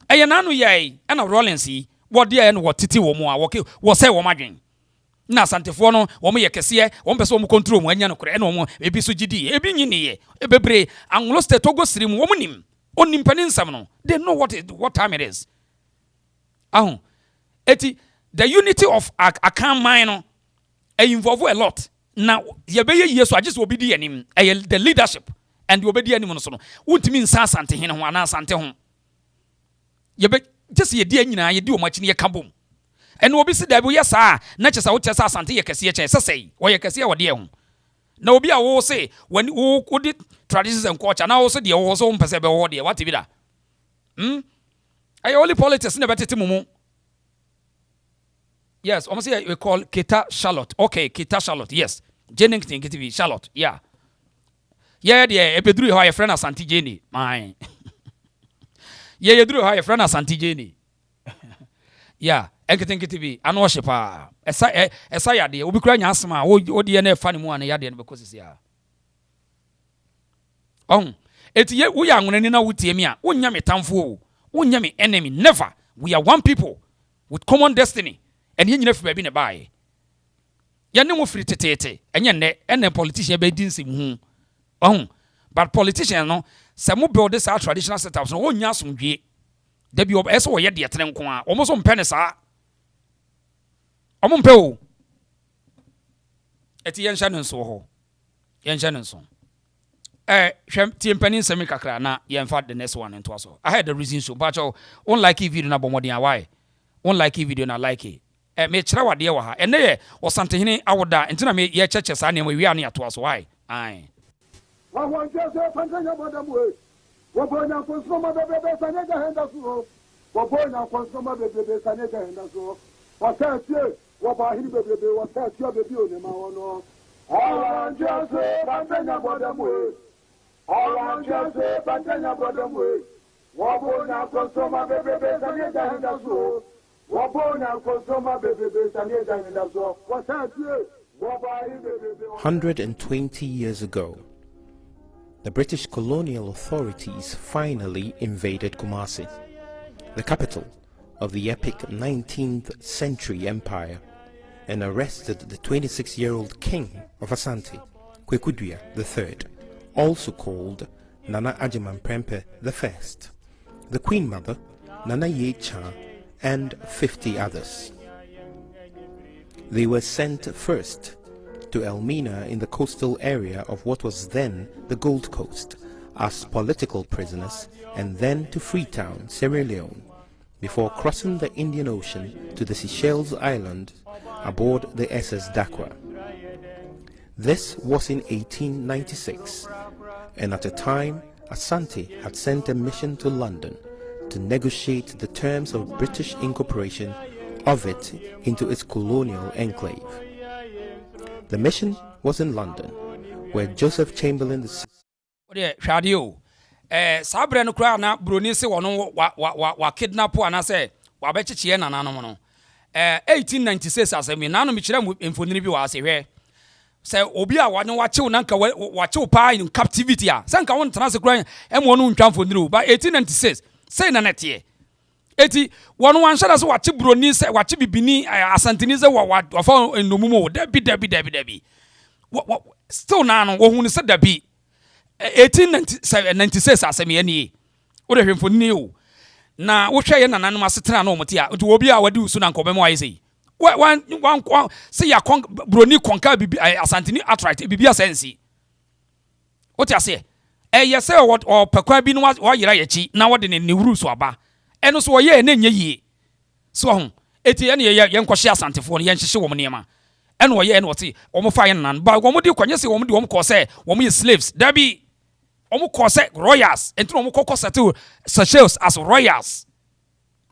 ɛyɛ n'ano yɛ ɛna Rollins yi wɔde ɛyɛ no wɔtete wɔ mu a wɔsɛe wɔn adwen na Asantefoɔ no wɔn yɛ kɛseɛ wɔn pɛ sɛ wɔn control mu anya no korɛ ɛna wɔn ebi so gyidi ebi nyi ne yɛ bebree Anglo State Togo siri mu wɔn nim onim panin nsɛm no they know what time it is eti the unity of Akan man no involve a lot na yɛbɛyɛ yie so agye sɛ obi di anim ɛyɛ the leadership and obedi anim no so no wontimi nsa Asantehene ho ana Asante ho yɛbɛ just yɛdi nyinaa yɛdi wɔn akyi ne yɛka bom ɛna obi si da bi yɛ saa na kyɛ sɛ wokyɛ sɛ Asante yɛ kɛseɛ kyɛn sɛsɛi wɔyɛ kɛseɛ wɔ deɛ ho na obi a wo se wo di traditions and culture na wo se deɛ wo so wo mpɛsɛ bɛ wo deɛ what bi da ɛyɛ only politics na bɛtete mu yes almost say we call Kita Charlotte okay Kita Charlotte yes Jennington KTV Charlotte yeah deɛ ebeduru hɔ yɛ friend Asante Jene my yɛ duru hɔ yɛ friend Asante Jene yeah KTV ano hye pa esa ya deɛ obi kura nya asema wo deɛ na ɛfa ne mu ana ya deɛ no bɛkɔ sisi a eti ye wo ya anwonani na wotie mi a wonya me tamfo o wonya me enemy never we are one people with common destiny and ye nyina fi ba bi ne bae ye ne mo firi tetete enye nne politician be di nsem hu but politician no se mo build this traditional setups no wonya asomdwe da bi eso wo ye de tere nko a omo so mpe ne saa omo mpe o eti ye nhya no nso ho ye nhya no nso hwem tie mpanin semi kakra na ye mfa the next one into aso I had the reason so but on like video na bomodin why on like video na like me kyerɛ wade wɔ ha ene ye Asantehene awoda ntina me ye cheche saa ne wi ane ato aso why ai wa won jese pantanya bodamwe wo bonya konsoma bebe sanye jahenda so wo bonya konsoma bebe sanye jahenda so wa tatie wo ba hiri bebe wo tatie bebe onema wono wa jese pantanya bodamwe wa jese pantanya bodamwe wo bonya konsoma bebe sanye jahenda so 120 years ago, the British colonial authorities finally invaded Kumasi, the capital of the epic 19th century empire, and arrested the 26-year-old king of Asante, Kwekudua III, also called Nana Ajiman Prempeh I, the Queen Mother, Nana Ye-cha, and 50 others. They were sent first to Elmina in the coastal area of what was then the Gold Coast as political prisoners, and then to Freetown, Sierra Leone, before crossing the Indian Ocean to the Seychelles Island aboard the SS Dakwa. This was in 1896, and at a time Asante had sent a mission to London to negotiate the terms of British incorporation of it into its colonial enclave. The mission was in London, where Joseph Chamberlain sabre no kra na broni se wono wa kidnap ana se wa be chichie nananom no 1896 asemi nanu mi kire mfonini bi wa asehwe se obi a wano wachew nanka wachew pa in captivity a se nka won tena se kra emo no ntwa mfonini ba 1896 se na netie eti wono wan shada se wache broni se wache bibini asanteni se wa fa endomumo dabi still nanu wo hu ne se dabi 1896 asemi ani wo de hwemfo ni o na wo hwe ye nananom asetena na omote a nti obi a wadi usu na nkobem wa yesi wan se ya broni konka bibi asanteni attract bibi asensi wo ti ase ye se o pekwa bi no wa yira yachi na wo de ne wuru so aba eno so ye na nye yie so ho eti ye ne ye nkohye asantefo no ye nhyehye wo niema eno ye eno wote wo mo fa ye nanan ba wo mo di kwanye se wo mo di wo mo ko se wo mo ye slaves dabi omu kose royals enti omu kokose to Seychelles as royals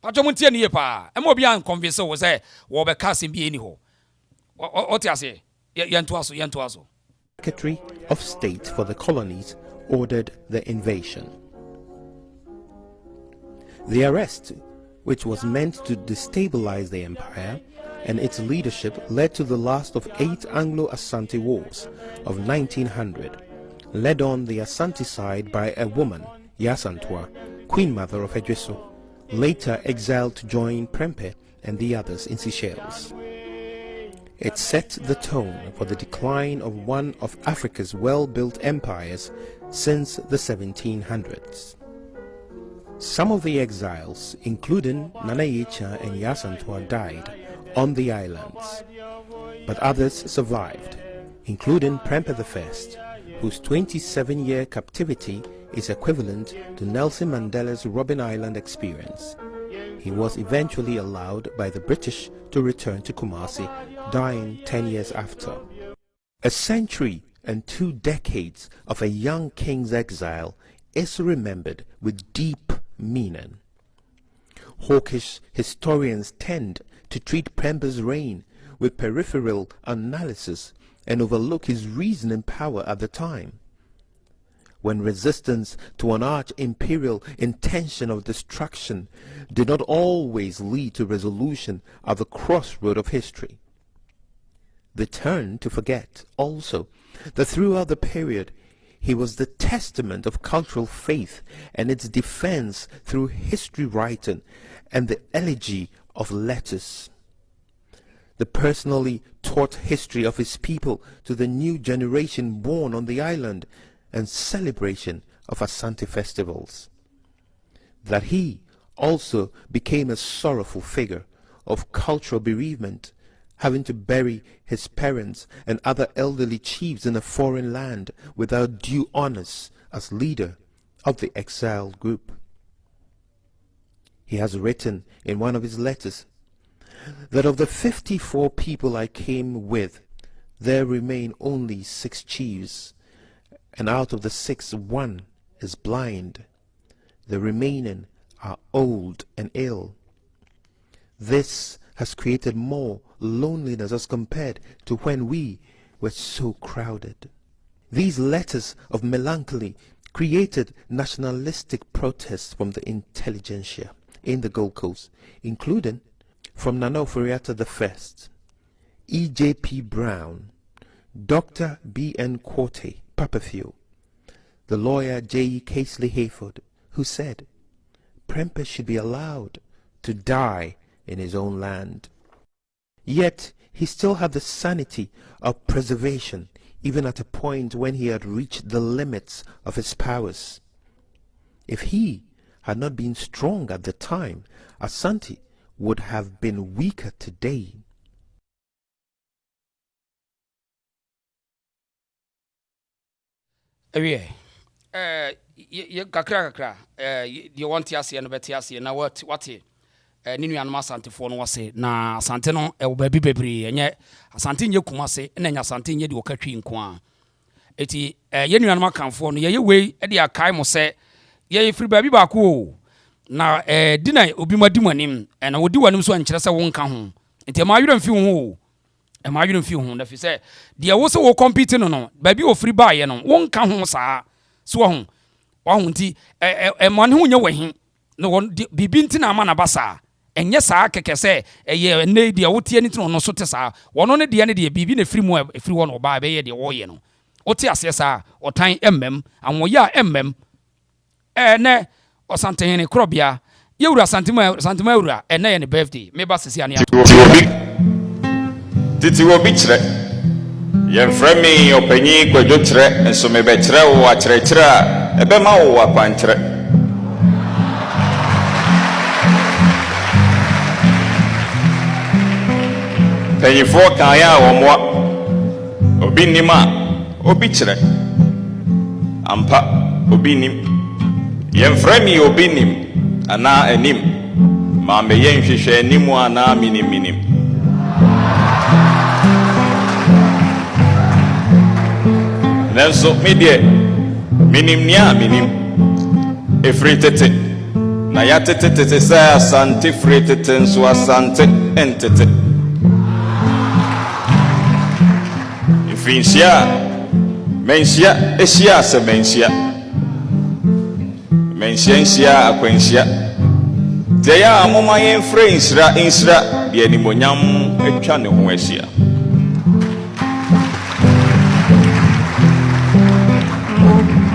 pacho muntie ne yepa e mo bia convince wo say wo be ka sem bi eni ho o ti ase yentu aso Secretary of State for the Colonies ordered the invasion. The arrest, which was meant to destabilize the empire and its leadership, led to the last of 8 Anglo-Asante wars of 1900, led on the Asante side by a woman, Yasantua, Queen Mother of Edweso, later exiled to join Prempeh and the others in Seychelles. It set the tone for the decline of one of Africa's well-built empires since the 1700s. Some of the exiles, including Nana Ye-cha and Yasantua, died on the islands, but others survived, including Prempeh I, whose 27-year captivity is equivalent to Nelson Mandela's Robben Island experience. He was eventually allowed by the British to return to Kumasi, dying 10 years after. A century and 2 decades of a young king's exile is remembered with deep meaning. Hawkish historians tend to treat Prempeh's reign with peripheral analysis and overlook his reasoning power at the time. When resistance to an arch-imperial intention of destruction did not always lead to resolution at the crossroad of history. They tend to forget also that throughout the period he was the testament of cultural faith and its defense through history writing and the elegy of letters. The personally taught history of his people to the new generation born on the island and celebration of Asante festivals. That he also became a sorrowful figure of cultural bereavement, having to bury his parents and other elderly chiefs in a foreign land without due honors as leader of the exiled group. He has written in one of his letters that of the 54 people I came with, there remain only 6 chiefs, and out of the 6, 1 is blind. The remaining are old and ill. This has created more loneliness as compared to when we were so crowded. These letters of melancholy created nationalistic protests from the intelligentsia in the Gold Coast, including from Nana Oforiatta I, E.J.P. Brown, Dr. B.N. Quote, Papafield, the lawyer J. Casely Hayford, who said Prempeh should be allowed to die in his own land. Yet he still had the sanity of preservation, even at a point when he had reached the limits of his powers. If he had not been strong at the time, Asante would have been weaker today. Kakra, you want to see and better see now what Ninu and Asantehene was say na Asante no e baby bebre enye Asante nye kumase na nya Asante nye de okatwi nko eti ye nua no makanfo no ye wei e de akai mo se ye free baby ba ko na dina obi madi manim na wodi wanim so ankyere se wonka ho enti ma yuro mfi ho e ma yuro mfi ho na fi se de wo se wo compete no baby o free ba ye no wonka ho saa so ho nti mo ne ho nye wahin no bibi nti na ama na basa enye saa keke se eye ne de wotie ni tino no so te saa wono ne de ne de bibi na free mu free wo no ba be ye de wo ye no wote ase saa otan emmem anwoya emmem ne Asantehene krobia yewura Asantema ewura na ye ne birthday me ba sisi ane titi wo bi kire ye mfremi opanyi kwadwo kire enso me be kire wo a kire kire a ebe ma wo akwan kire penyifo kan ya wo moa obi nima obi kire ampa obi nim ye mfremi obi nim ana anim ma me ye nhwehwe anim ana minim nenso medie minim efritete na ya tete sa Asante fritete nso Asante entete ifinsia mensia esia se mensia akwansia de ya amoma yen frensra de animonyam atwa ne ho asia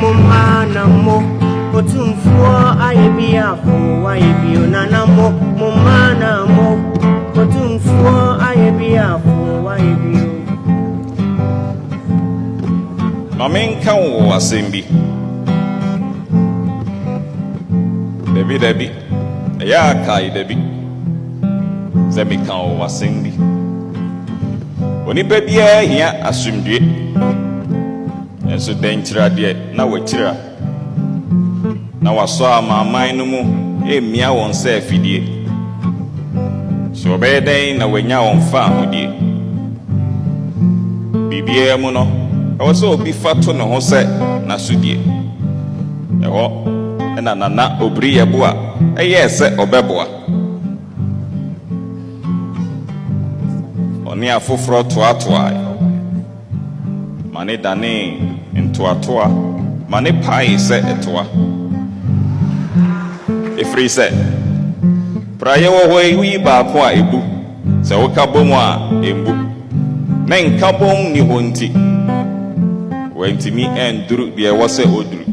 Mumana mo Otumfour ayebiafo ayebio nana mo mumana mo Otumfour ayebiafo ayebio Mamenka wo asembi Debi ya kai debi Zemika wo asembi Onipa bia hia asumdue enso denchira de na wachira na waso amaman no mu emia won se afidie so be den na wanya won fa hodie bibie mu no awoso obi fato ne ho se na sudie eho na nana obri yeboa eye se obeboa oni afoforo toatoa mane dane ntoatoa mane pai se etoa efri se praye wo hoi wi ba ko a ebu se wo ka bom a embu na nka bom ni honti wentimi enduru de wo se oduru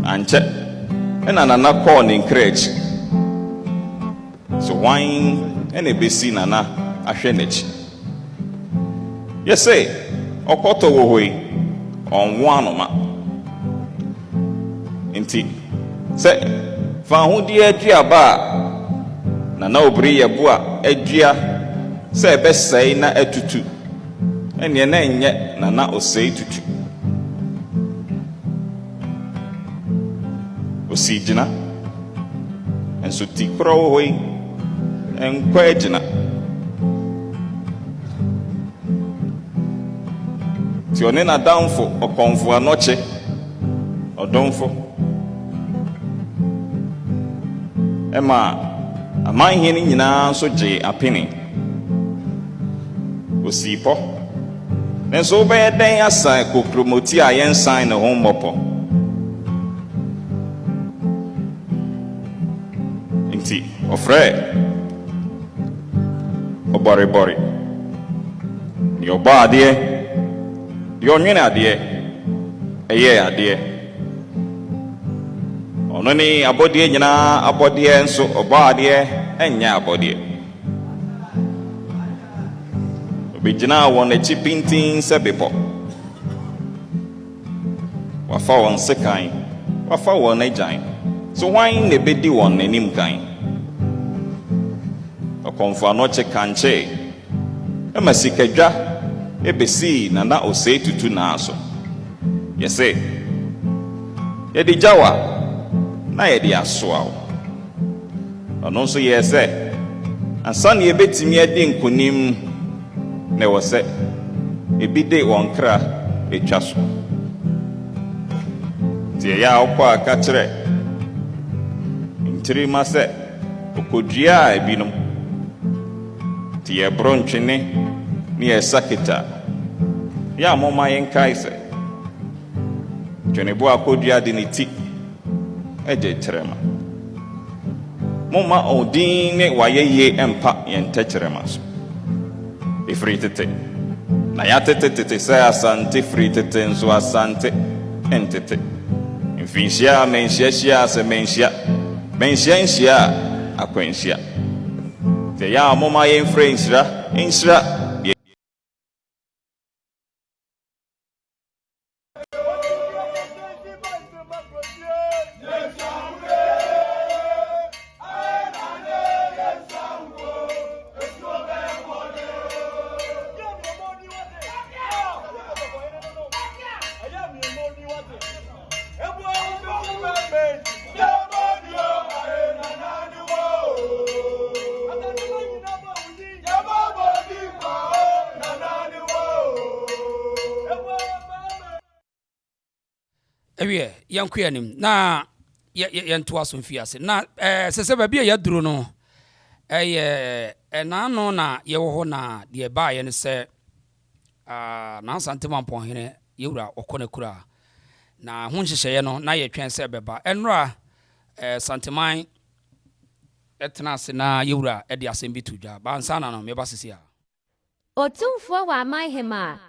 anche na nana call ni crèche so wine ene besi nana ahwe nechi yes okoto wo hoi on wanoma inti se fa ho di adua ba nana obri yeboa adua se be sei na atutu ene na enye nana osei tutu osijina enso tikro wo hoi enkwa ejina ti one na downfo okonfo anoche odonfo ema amanhene nyina so je apini osipo nenso be den asa ko promoti a yen sign no hommopo inti ofre obori ni obade yo nwene ade eye ade ono ni abodie nyina abodie enso obaade enya abodie obigina won echi pintin sebepo wafa won sekan wafa won agyan so wan ne bedi won nanim kan okomfa no che kanche emasikadwa ebesi na ose tutu na aso yese yedi jawa na yedi asoa ono nso yese ansan ye betimi adi nkonim na wose ebide wonkra etwa so tie ya okwa aka kire ntiri ma se okodua ebinom tie bronchene ni esakita ya moma yenkai se twene bo akodua de niti eje trema moma odin ne wayeye empa yentetrema so ifritete na ya tete se asante fritete nso asante entete mfinsia mensia se mensia akwansia te ya moma yen frensra insra ewie yankuanim na yentoa so mfiase na sese ba bia yaduro no enano na yewo ho na de ba ye ne se na Asante Hene yewura okona kura na ho nhyehyeye no na ye twen se beba enra santeman etena se na yewura e de asem bitudwa ba ansana no meba sisi a Otumfour wa mai hema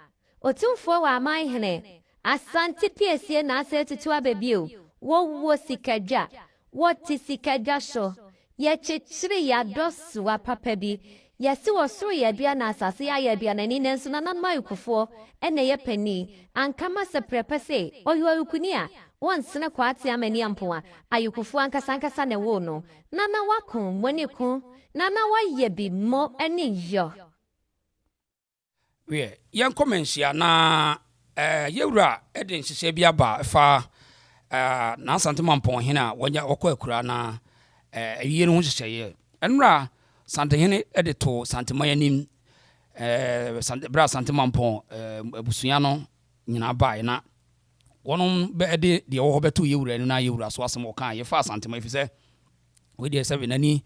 Otumfour wa mai hene Asante piesie na ase tutu abebio wo sikadwa wo ti sikadwa so ye chichiri ya dosu wa papa bi yesi wo soro ye bia na asase ya bia na ni nenso na nan mayukufo ene ye pani ankama se Prempeh se oyo ukuni a wonsene kwate amani ampoa ayukufo ankasa ne wo no nana wakon wani kun nana waye bi mo eni yo we yan komensia na yewura eden hyehyɛ bia ba fa na Asante Hene a wonya okɔ akura na awie no ho hyehyɛ enra Asantehene ede to santemayanim bra Asante abusua no nyina ba na wonom be ede de wo ho beto yewura no na yewura so asem oka ye fa Asantema ifise we de sebe nani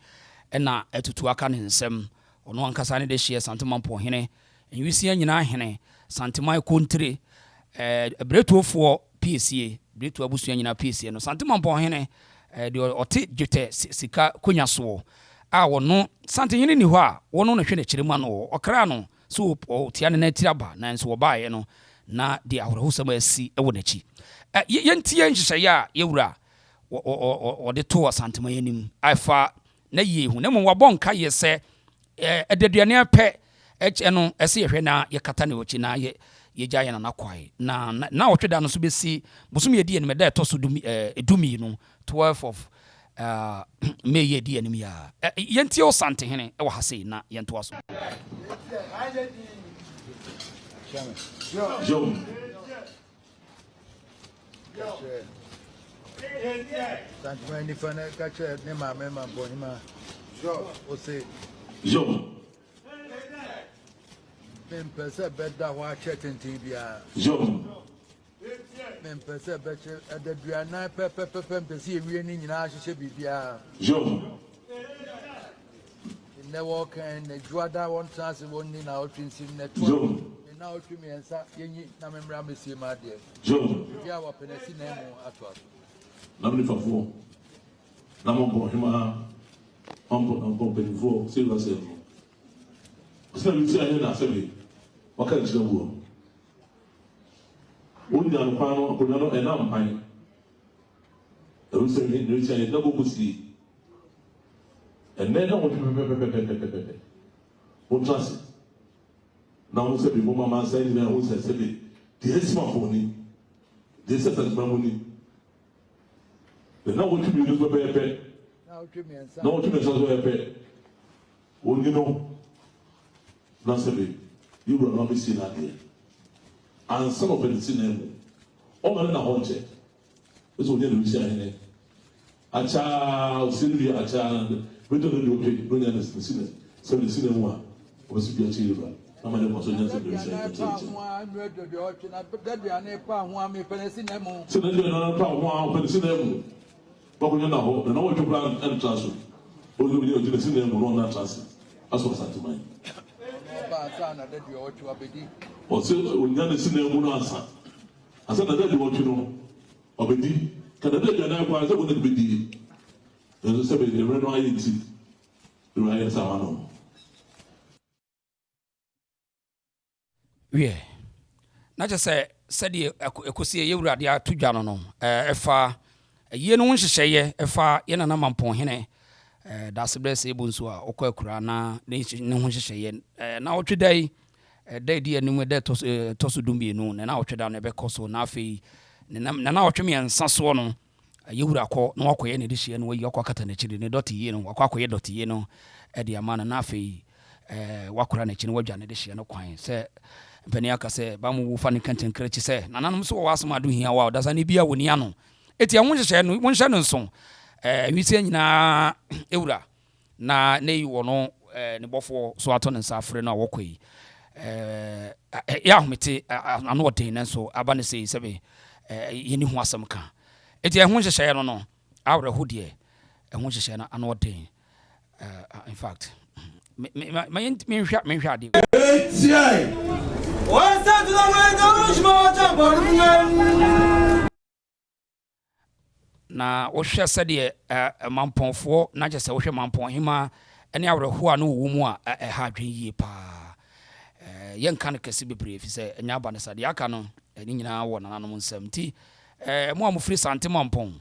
na atutu aka ne nsem ono ankasa ne de hye Asante Hene enwisia nyina hene Santema kontre Otumfour PCA bretu abusua nyina PCA no Asante Hene de ote jete sika konya so a wono Asantehene ni ho a wono no hwe ne kyerema no okra no so otia ne na tiraba na nso wo baaye no na de ahorahusam asi ewo nachi yentie nhyehyeye a yewura de to Asantema yanim afa na ye hu na mo wabonka ye se edaduane apɛ no ese yehwe na ye kata ne ochi na ye gya na nakwai na otweda no so besi bosum ye die ne meda to so edumi no 12 of May ye die ne ya yenti Asantehene e wa hase na yento aso Yo. Santiment ni fana kache ne ma boni ma. O se. Yo. Mempese beda wa chetentin bia. Yo. Mempese beche adeduana pepe mpesi ewie ni nyina ahye bibia. Yo. Ne walk and ne juada one chance woni na otwinsi ne to. Yo. Na otwimi ensa yenyi na memra mesie ma de. Yo. Bia wa penesi na mu atwa. Namni fafo. Nambo hima ambo benvo silva selvo. Sasa mtu ayena sebe. Wakati ndio. Uni na mpano akunano enam pai. ewu se ni ri se na bo kusi ene na wo pepe o trust na wo se bi mo mama say ni na wo se bi the esma phone the se ta money na wo tu mi no pepe na wo tu mi so pepe o ni no na se bi you will not be seen again and some of the sin o ma na ho nche eso ni lu Asantehene acha osiri acha wedo no do no nya na sin so the sin mu a o si bi achi ba na ma ne mo so nya se bi se so na no pa ho a pe sin mu ba ko nya na ho na wo to plan and transfer o do bi o di sin mu no na transfer aso Asantehene o se o nya na sin mu no asa na dadi wotu no obedi kana dadi na kwa asa bo na bedi nso se be de no ayenti do ayi sa wa no wie na je se de ekosi ye wurade atudwa no no efa ye no nhyehyeye efa ye na mampon hene da se bless ebu nso a okwa akura na ne ho hyehyeye na otwedai da di anim da toso dumbi no na otweda no be koso na afei na otweme ensa so no yewura kɔ na wakoye ne de hye no wayi akɔkata na kyiri ne dɔte yi no wakɔakoye dɔte yi no de amana na afei wakora na kyiri no wadwa ne de hye no kwan sɛ mpani aka sɛ ba mu fa ne kantenkra kyi sɛ nananom so wɔ asɛm ado hia wa dasa ne bia woni ano eti ho hyehyɛ no wonhyɛ no nso wisi nyina ewura na yi wɔ no ne bɔfo so ato ne nsa afre no a wɔkɔ yi ya homete ano ɔden nso aba ne sɛ sɛbe yɛni ho asɛm ka eti ho hyehyɛ no no awre ho de ho hyehyɛ no ano ɔden in fact me hwɛ ade na wohwɛ sɛdeɛ mamponfoɔ na kyɛ sɛ wohwɛ mampon hema ɛne awerɛho a no wɔ mu a ɛha adwen yie paa yɛnka no kɛse bebree fi sɛ ɛnya aba no sadeɛ aka no ɛne nyinaa wɔ nananom nsɛm nti mo a mofiri Sante mampon